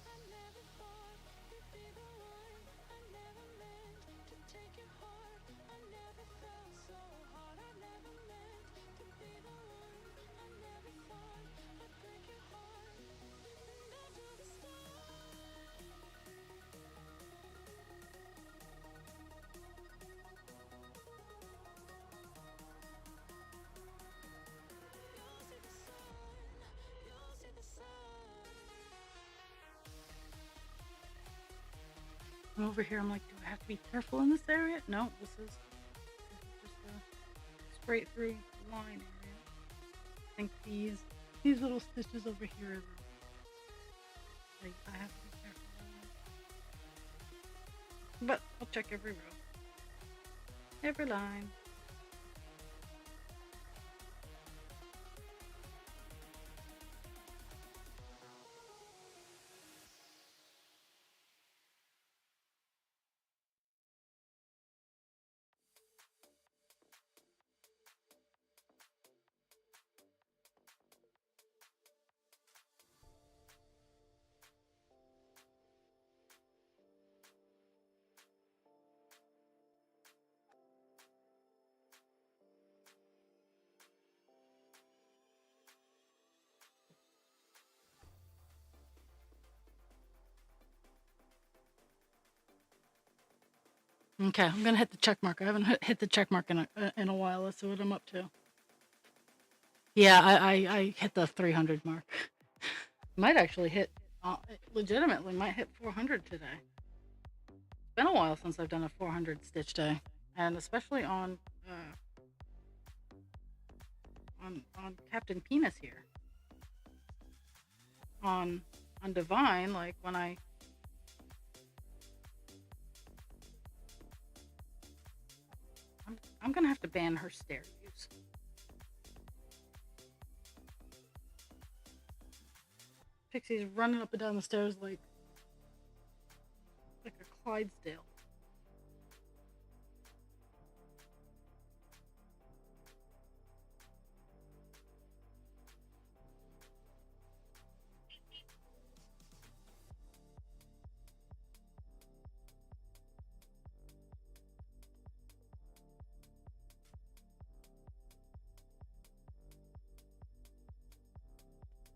I never thought you'd be the one. I never meant to take your heart. I never felt so hard. I never meant to be the one. I never thought I'd break your heart. And after the you'll see the sun. You'll see the sun. I'm over here. I'm like, do I have to be careful in this area? No, this is just a straight through line area. I think these little stitches over here are like I have to be careful. But I'll check every row, every line. Okay, I'm gonna hit the check mark. I haven't hit the check mark in a while. Let's see what I'm up to. Yeah, I hit the 300 mark. Might actually hit, legitimately might hit 400 today. It's been a while since I've done a 400 stitch day, and especially on Captain Penis here. On on Divine, like when I'm gonna have to ban her stair use. Pixie's running up and down the stairs like a Clydesdale.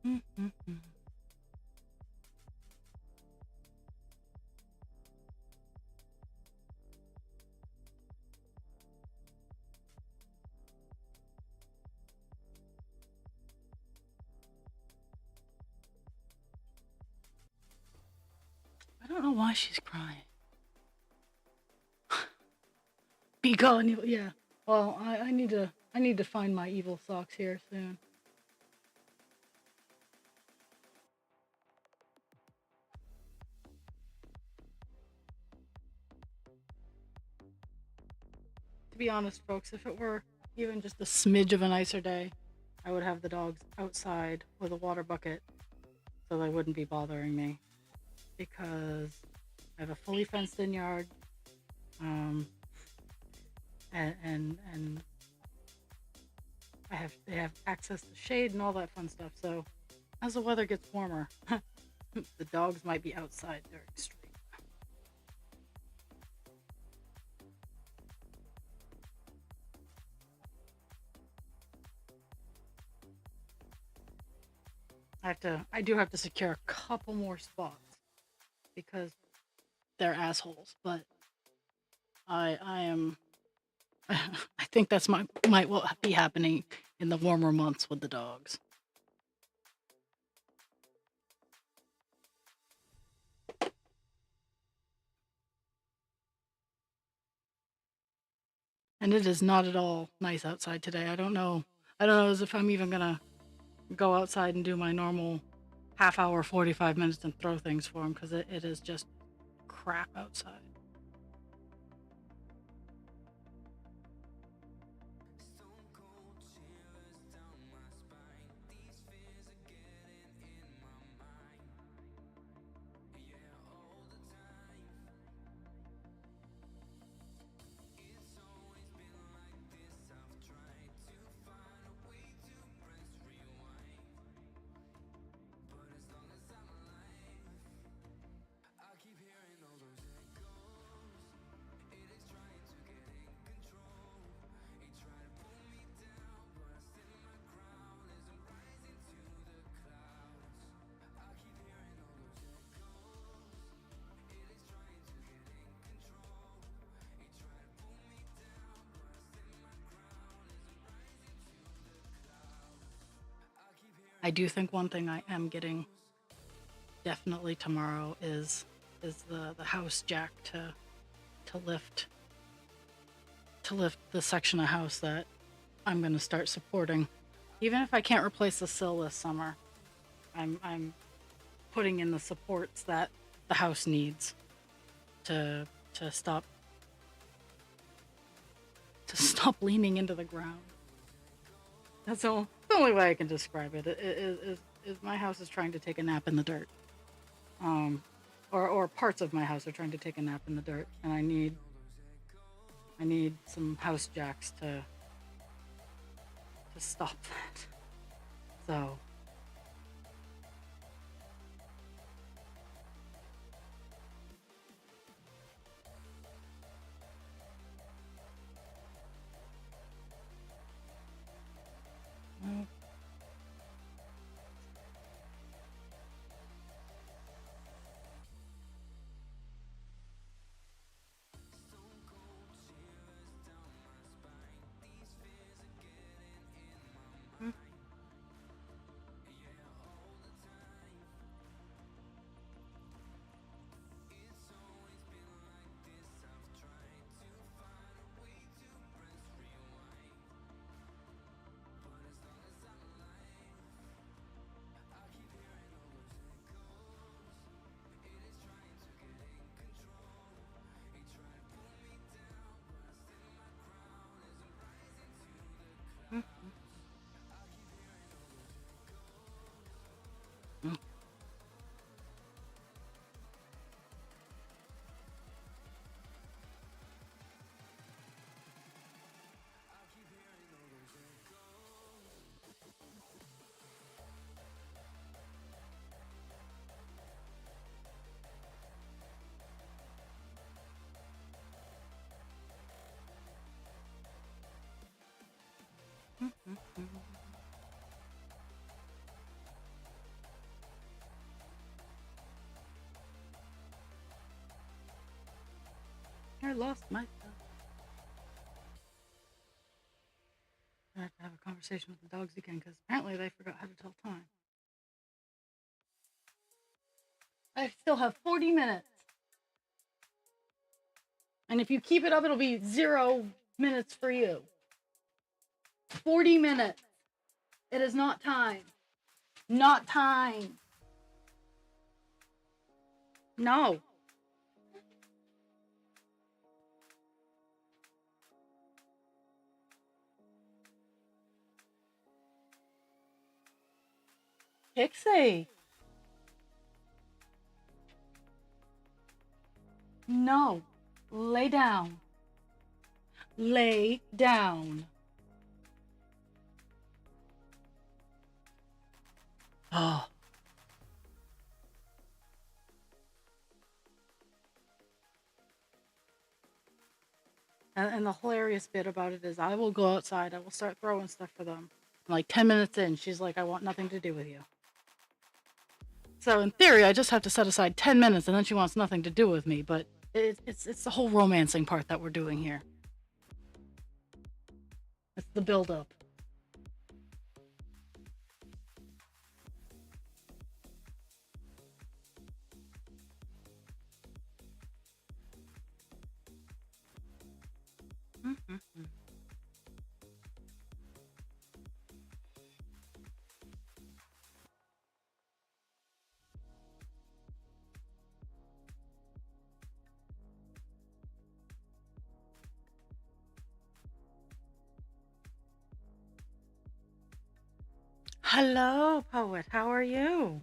Mm-hmm. I don't know why she's crying. Be gone, evil. Yeah. Well, I need to find my evil socks here soon. To be honest, folks, if it were even just a smidge of a nicer day, I would have the dogs outside with a water bucket so they wouldn't be bothering me. Because I have a fully fenced in yard, um, and they have access to shade and all that fun stuff. So as the weather gets warmer, the dogs might be outside during stream. I do have to secure a couple more spots because they're assholes. But I am, I think that's might what be happening in the warmer months with the dogs. And it is not at all nice outside today. I don't know as if I'm even gonna go outside and do my normal half hour, 45 minutes and throw things for them because it is just crap outside. Stone cold chills down my spine. These fears are getting in my mind. Yeah, all the time. It's always been like this. I've tried to find a way to press rewind. But as long as I'm alive, I keep hearing all those echoes. It is trying to get in control. It tried to pull me down, but I stand my ground as I'm rising to the clouds. I keep hearing all those echoes. It is trying to get in control. It tried to pull me down, but I stand my ground as I'm rising to the clouds. I keep hearing I do think one thing I am getting definitely tomorrow is the house jack to lift the section of house that I'm going to start supporting. Even if I can't replace the sill this summer, I'm putting in the supports that the house needs to to stop leaning into the ground. That's the only way I can describe it. Is my house is trying to take a nap in the dirt. Or parts of my house are trying to take a nap in the dirt, and I need some house jacks to stop that. So well, mm, mm, mm. I lost my stuff. I have to have a conversation with the dogs again because apparently they forgot how to tell time. I still have 40 minutes. And if you keep it up, it'll be 0 minutes for you. 40 minutes. It is not time. Not time. No. Pixie. No. Lay down. Lay down. Oh. And the hilarious bit about it is I will go outside, I will start throwing stuff for them. Like 10 minutes in, she's like, I want nothing to do with you. So in theory, I just have to set aside 10 minutes and then she wants nothing to do with me, but it's the whole romancing part that we're doing here. It's the build-up. Mm-hmm. Hello, poet. How are you?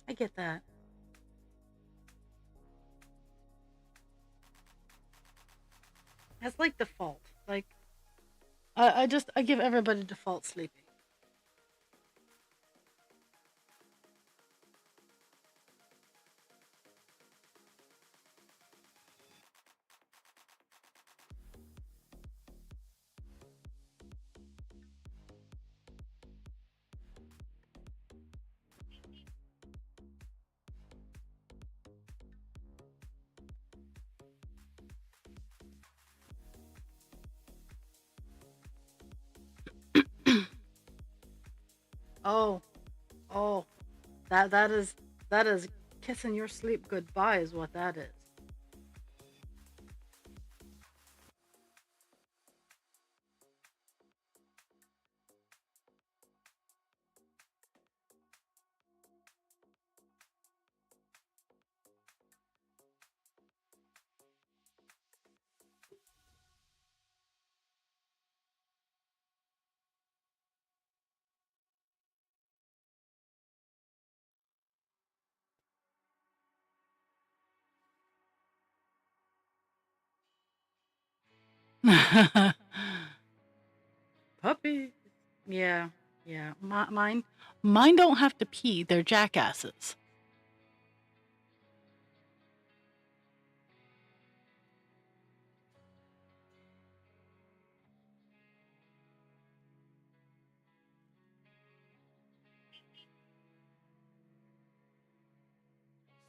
I get that. That's like default. Like I give everybody default sleeping. Oh, oh, that is kissing your sleep goodbye is what that is. Puppies. Yeah, yeah. Mine don't have to pee. They're jackasses.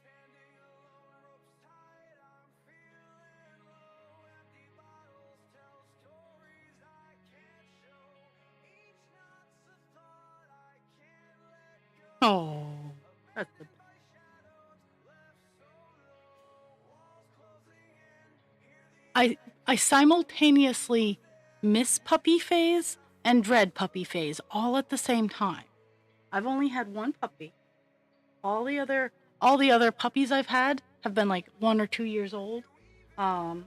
Standing alone, ropes tight, I'm feeling low. Empty bottles tell stories I can't show. Each knot's a thought I can't let go. Oh, that's the. Abandoned by shadows, left so low. Walls closing in, hear the I simultaneously miss puppy phase and dread puppy phase all at the same time. I've only had one puppy. All the other all the other puppies I've had have been like 1 or 2 years old. Um,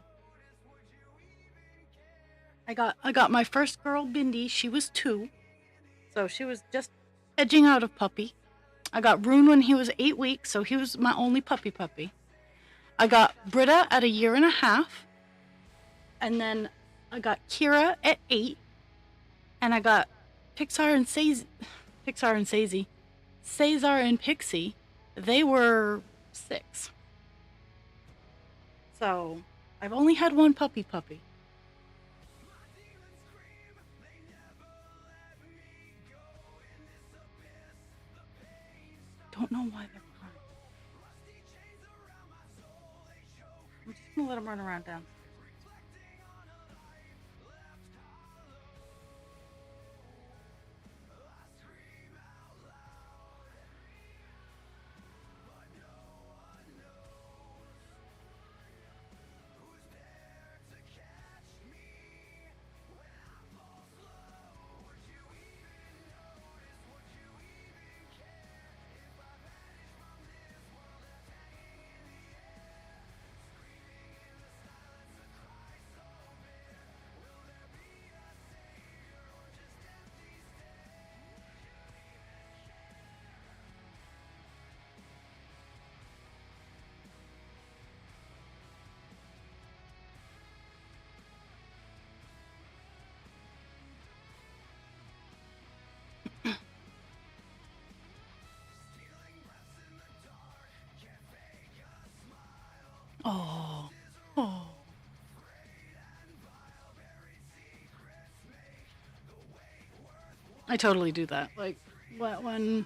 I got my first girl Bindi. She was 2, so she was just edging out of puppy. I got Rune when he was 8 weeks, so he was my only puppy. I got Britta at 1.5 years, and then I got Kira at 8, and I got Pixar and Sazy, Pixar and Sazy, Cesar and Pixie. They were 6. So I've only had one puppy. demons scream, they never let me go. In this abyss, the pain Don't know why they're crying. rusty chains around my soul, they choke I'm just gonna let them run around downstairs. reflecting on a life left hollow. I scream out loud, but no one knows who's there to catch me when I fall slow. Would you even notice? Would you even care if I vanish from this world that's hanging in the air? Screaming in the silence, a cry so bare. Will there be a savior or just empty stare? Stealing breaths in the dark, can't fake a smile. Oh, oh. I totally do that. Like when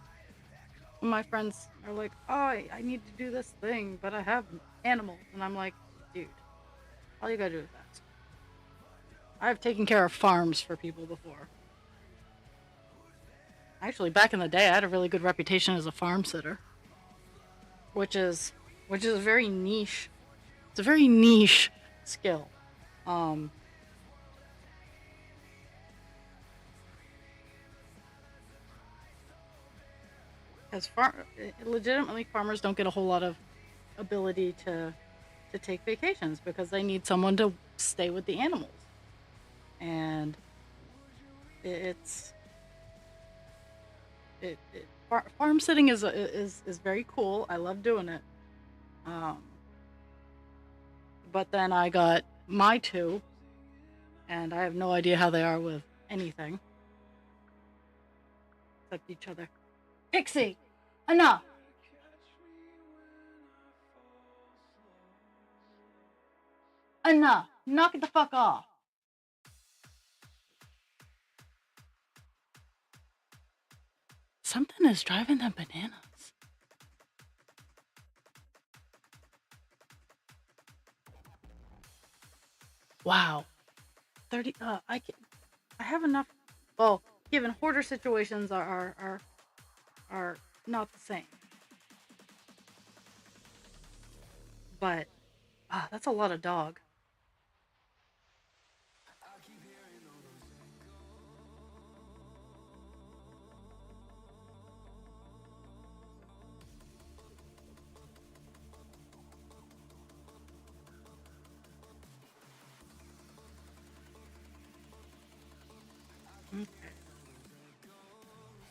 my friends are like, "Oh, I need to do this thing, but I have animals," and I'm like, "Dude, all you gotta do is ask." I've taken care of farms for people before. Actually, back in the day, I had a really good reputation as a farm sitter, which is which is a very niche. It's a very niche skill. Um, as legitimately farmers don't get a whole lot of ability to take vacations because they need someone to stay with the animals, and it's farm sitting is very cool. I love doing it. Um, but then I got my 2, and I have no idea how they are with anything except each other. Pixie, enough! Enough! Knock it the fuck off! Something is driving them bananas. Wow. 30. I have enough. Well, given hoarder situations are are not the same. But that's a lot of dog. Okay.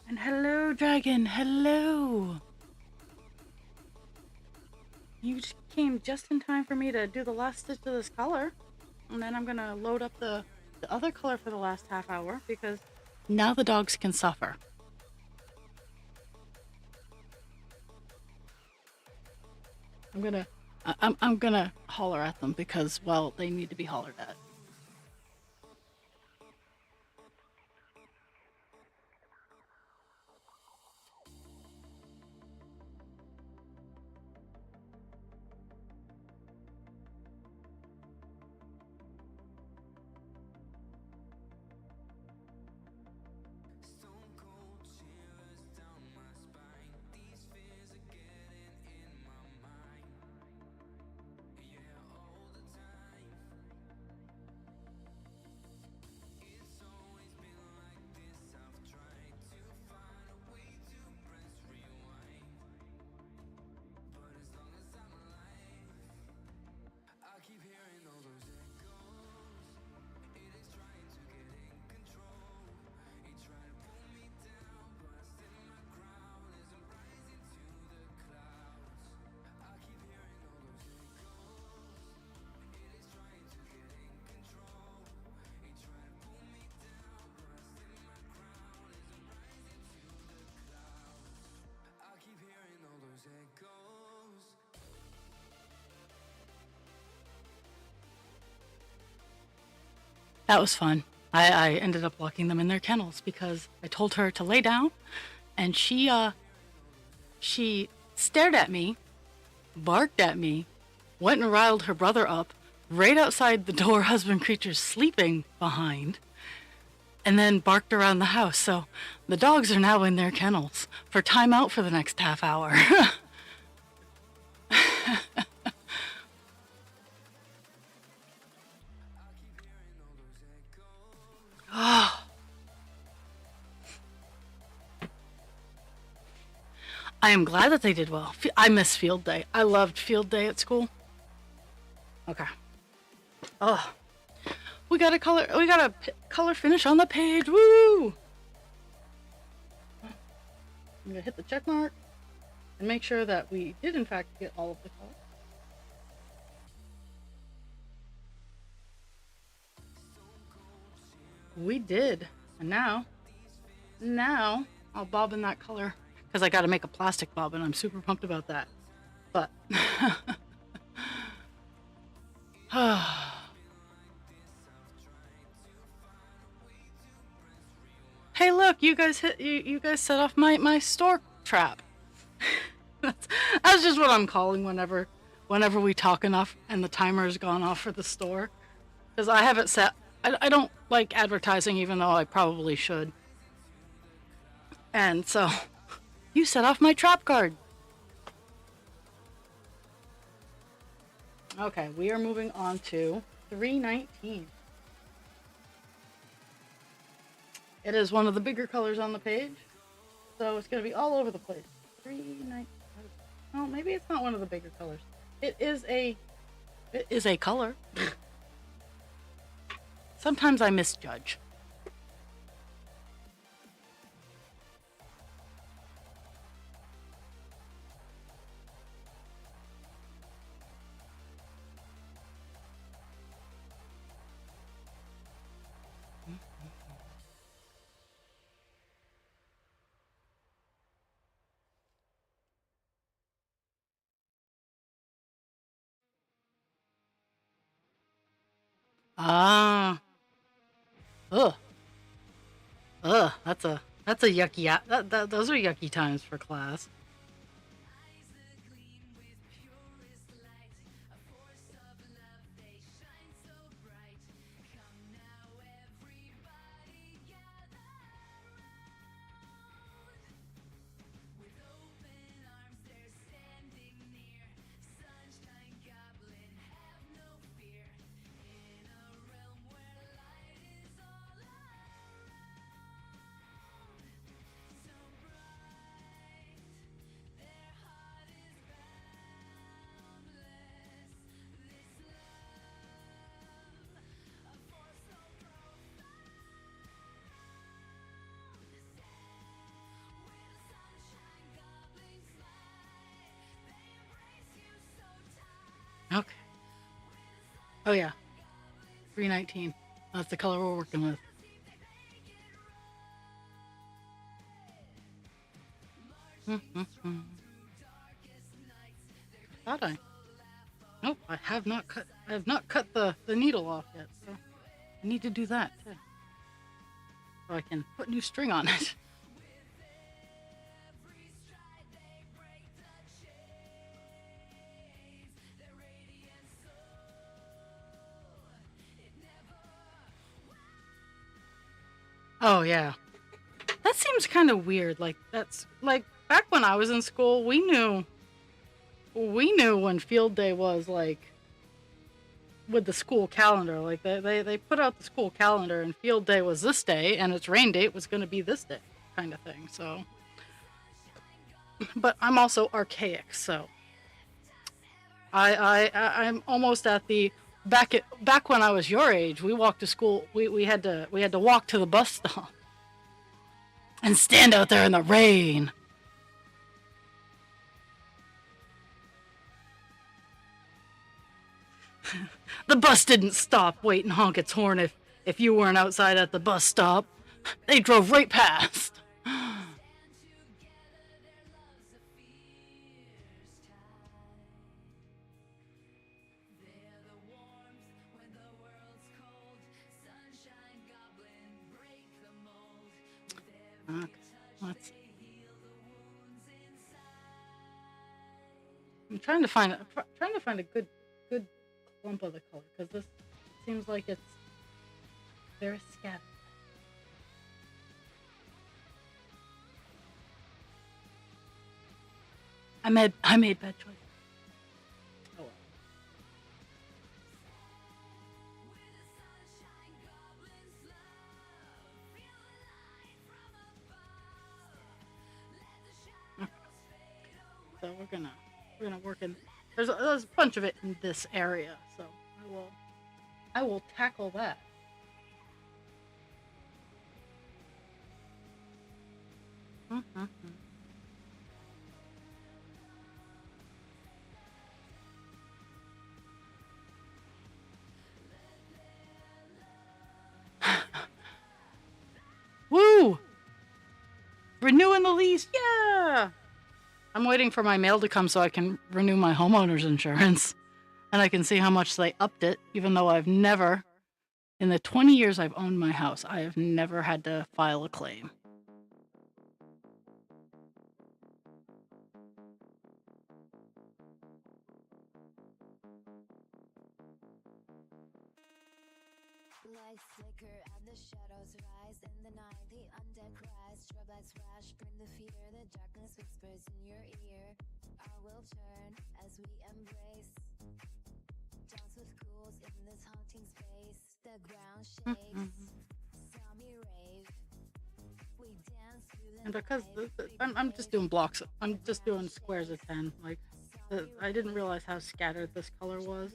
And hello, dragon. Hello. You came just in time for me to do the last stitch of this color. And then I'm going to load up the other color for the last half hour because now the dogs can suffer. I'm gonna holler at them because, well, they need to be hollered at. That was fun. I ended up locking them in their kennels because I told her to lay down, and she stared at me, barked at me, went and riled her brother up right outside the door husband creature's sleeping behind, and then barked around the house. So the dogs are now in their kennels for timeout for the next half hour. Oh, I am glad that they did well. I miss field day. I loved field day at school. Okay. Oh, we got a color. We got a color finish on the page. Woo! I'm gonna hit the check mark and make sure that we did in fact get all of the color. We did, and now I'll bobbin that color because I got to make a plastic bobbin. I'm super pumped about that. But hey, look, you guys you guys set off my store trap. That's just what I'm calling whenever we talk enough and the timer has gone off for the store. Because I haven't set. I don't like advertising, even though I probably should. And so, you set off my trap card. Okay, we are moving on to 319. It is one of the bigger colors on the page, so it's going to be all over the place. 319. Oh, maybe it's not one of the bigger colors. It is a color. Sometimes I misjudge. Ah. Ugh. Ugh. That's a yucky. Those are yucky times for class. Okay. Oh yeah, 319. That's the color we're working with. Mm-hmm. Thought I? Nope, I have not cut. I have not cut the needle off yet. So I need to do that too, so I can put new string on it. Oh yeah, that seems kind of weird. Like that's like back when I was in school, we knew when field day was, like, with the school calendar. Like they put out the school calendar, and field day was this day, and its rain date was going to be this day, kind of thing. So, but I'm also archaic, so I'm almost at the back when I was your age. We walked to school. We had to walk to the bus stop and stand out there in the rain. The bus didn't stop, wait, and honk its horn if you weren't outside at the bus stop. They drove right past. Okay, let's. I'm trying to find a good clump of the color, because this seems like it's very scattered. I made bad choices. Oh well. Okay. So we're gonna work in. There's a bunch of it in this area, so I will tackle that. Mhm. Woo! Renewing the lease, yeah! I'm waiting for my mail to come so I can renew my homeowner's insurance. And I can see how much they upped it, even though I've never, in the 20 years I've owned my house, I have never had to file a claim. Lights flicker and the shadows rise in the night. The undead cries, strobe lights flash, bring the fear. The darkness whispers in your ear. Our will turn as we embrace. Dance with ghouls in this haunting space. The ground shakes. Saw me rave. We dance through the And because night. I'm just doing blocks, I'm just doing squares of 10. Like, I didn't realize how scattered this color was.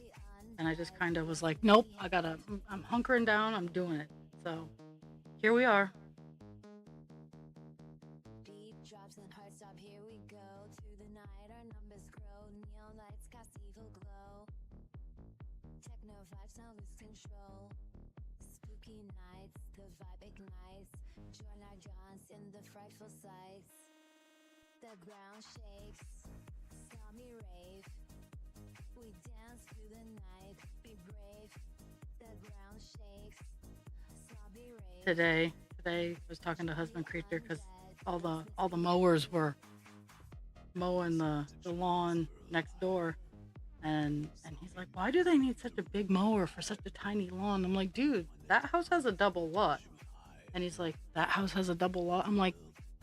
And I just kind of was like, nope, I'm hunkering down, I'm doing it. So here we are. Deep drops and heart stop, here we go. To the night, our numbers grow. Neon lights cast evil glow. Techno vibes now lose control. Spooky nights, the vibe ignites. Join our dance in the frightful sights. The ground shakes, saw me rave. We dance through the night, be brave. The ground shakes, saw me rave. Today I was talking to husband creature, because all the mowers were mowing the lawn next door, and he's like, why do they need such a big mower for such a tiny lawn? I'm like, dude, that house has a double lot. And he's like, that house has a double lot. I'm like,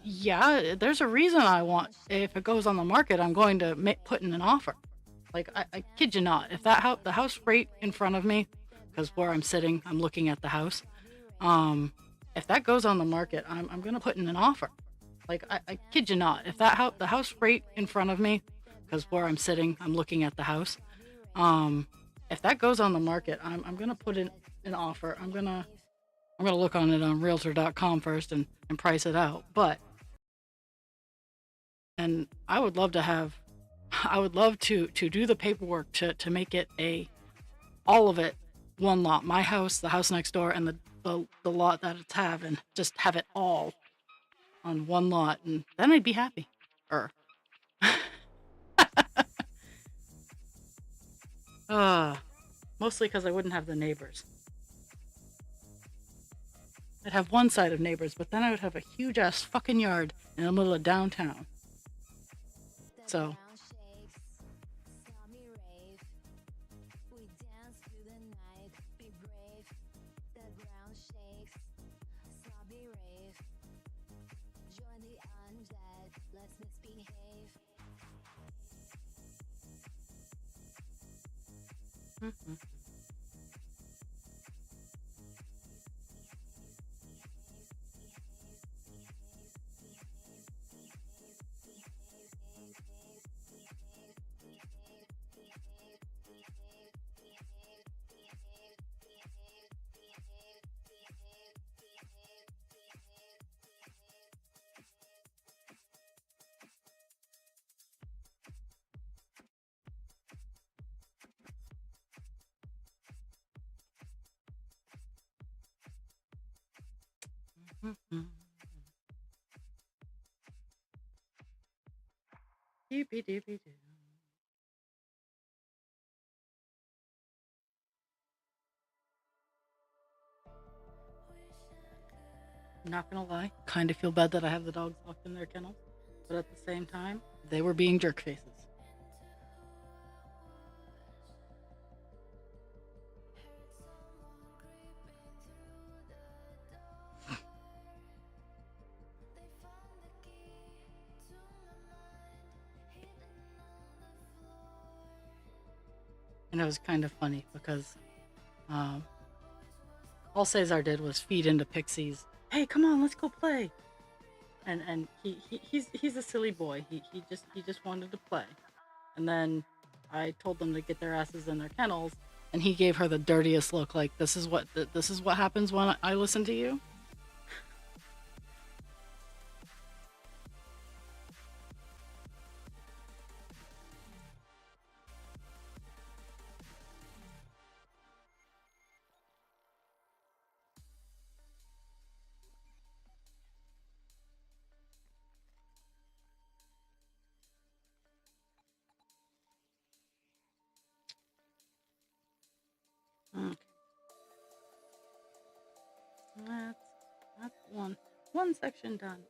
yeah, there's a reason I want, if it goes on the market, I'm going to put in an offer. Like, I kid you not, if the house right in front of me, because where I'm sitting, I'm looking at the house. If that goes on the market, I'm gonna put in an offer. Like, I kid you not, if the house right in front of me, because where I'm sitting, I'm looking at the house. If that goes on the market, I'm gonna put in an offer. I'm gonna look on it on Realtor.com first and price it out. And I would love to have I would love to do the paperwork to make it all of it one lot. My house, the house next door, and the lot that it's having. Just have it all on one lot, and then I'd be happy. Or uh mostly because I wouldn't have the neighbors. I'd have one side of neighbors, but then I would have a huge ass fucking yard in the middle of downtown. The So ground shakes, stormy rave. We dance through the night, be brave. The ground shakes, stormy rave. Join the undead, let's misbehave. mhm. Mhm. Doopy doopy doo. Not gonna lie, kind of feel bad that I have the dogs locked in their kennels, but at the same time, they were being jerk faces. And it was kind of funny because um, all Cesar did was feed into Pixie's, "Hey, come on, let's go play." And he's a silly boy. He just wanted to play. And then I told them to get their asses in their kennels, and he gave her the dirtiest look, like, this is what happens when I listen to you. Okay, that's that's one section done.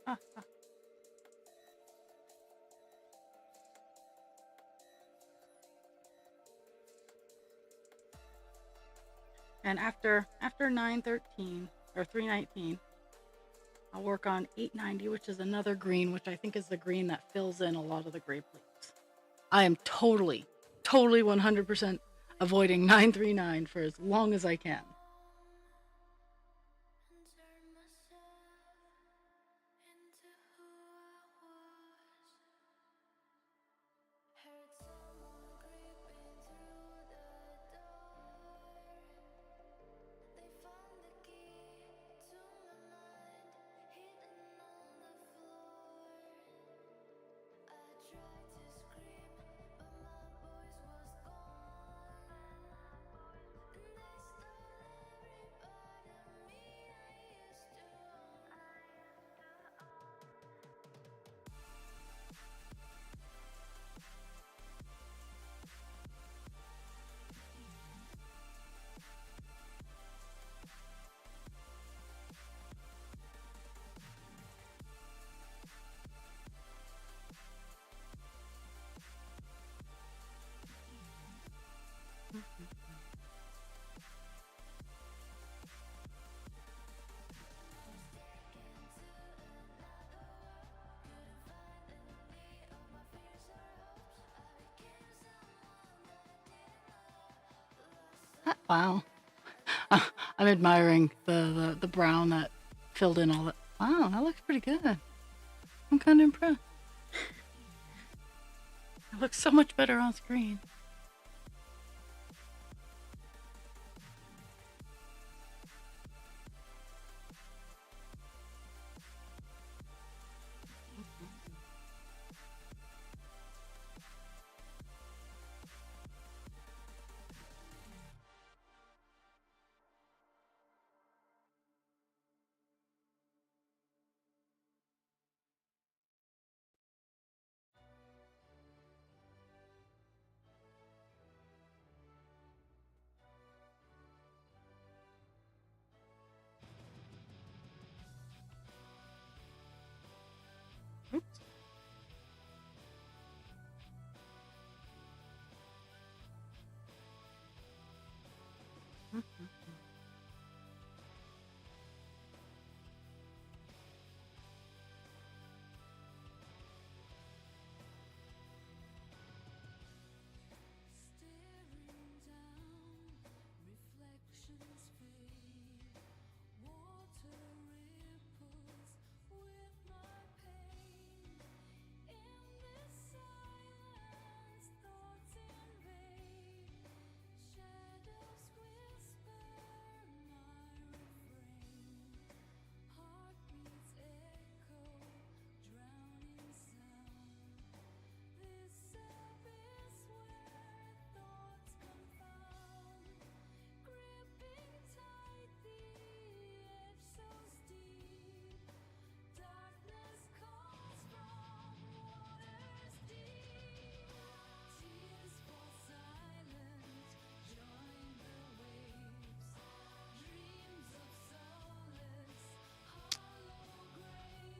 And after 913 or 319, I'll work on 890, which is another green, which I think is the green that fills in a lot of the grape leaves. I am totally 100% avoiding 939 for as long as I can. And turn myself into who I was. Heard someone creeping through the door. They found the key to my mind, hidden on the floor. I tried to scream, but my voice was gone. And they stole every part of me I used to Wow. I'm admiring the brown that filled in all that. Wow, that looks pretty good. I'm kind of impressed. It looks so much better on screen.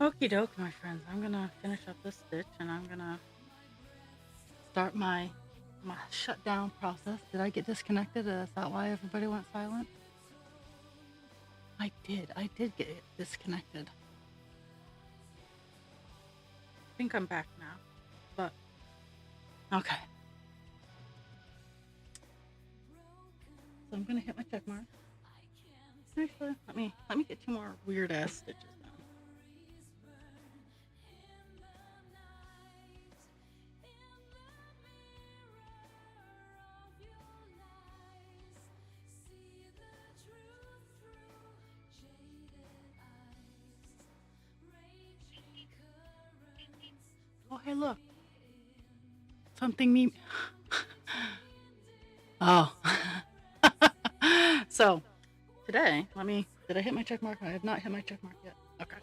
Okie doke, my friends. I'm gonna finish up this stitch and I'm gonna start my shutdown process. Did I get disconnected? Is that why everybody went silent? I did get disconnected. I think I'm back now, but okay. So I'm gonna hit my check mark. Actually, let me get 2 more weird ass stitches done. Oh, hey, look. Something me. Oh. So, today, did I hit my check mark? I have not hit my check mark yet. Okay.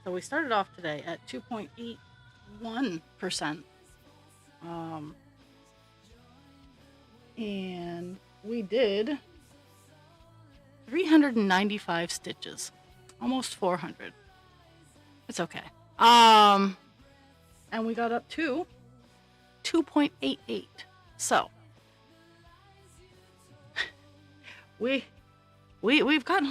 So we started off today at 2.81%. And we did 395 stitches. Almost 400. It's okay. And we got up to 2.88. So we've gotten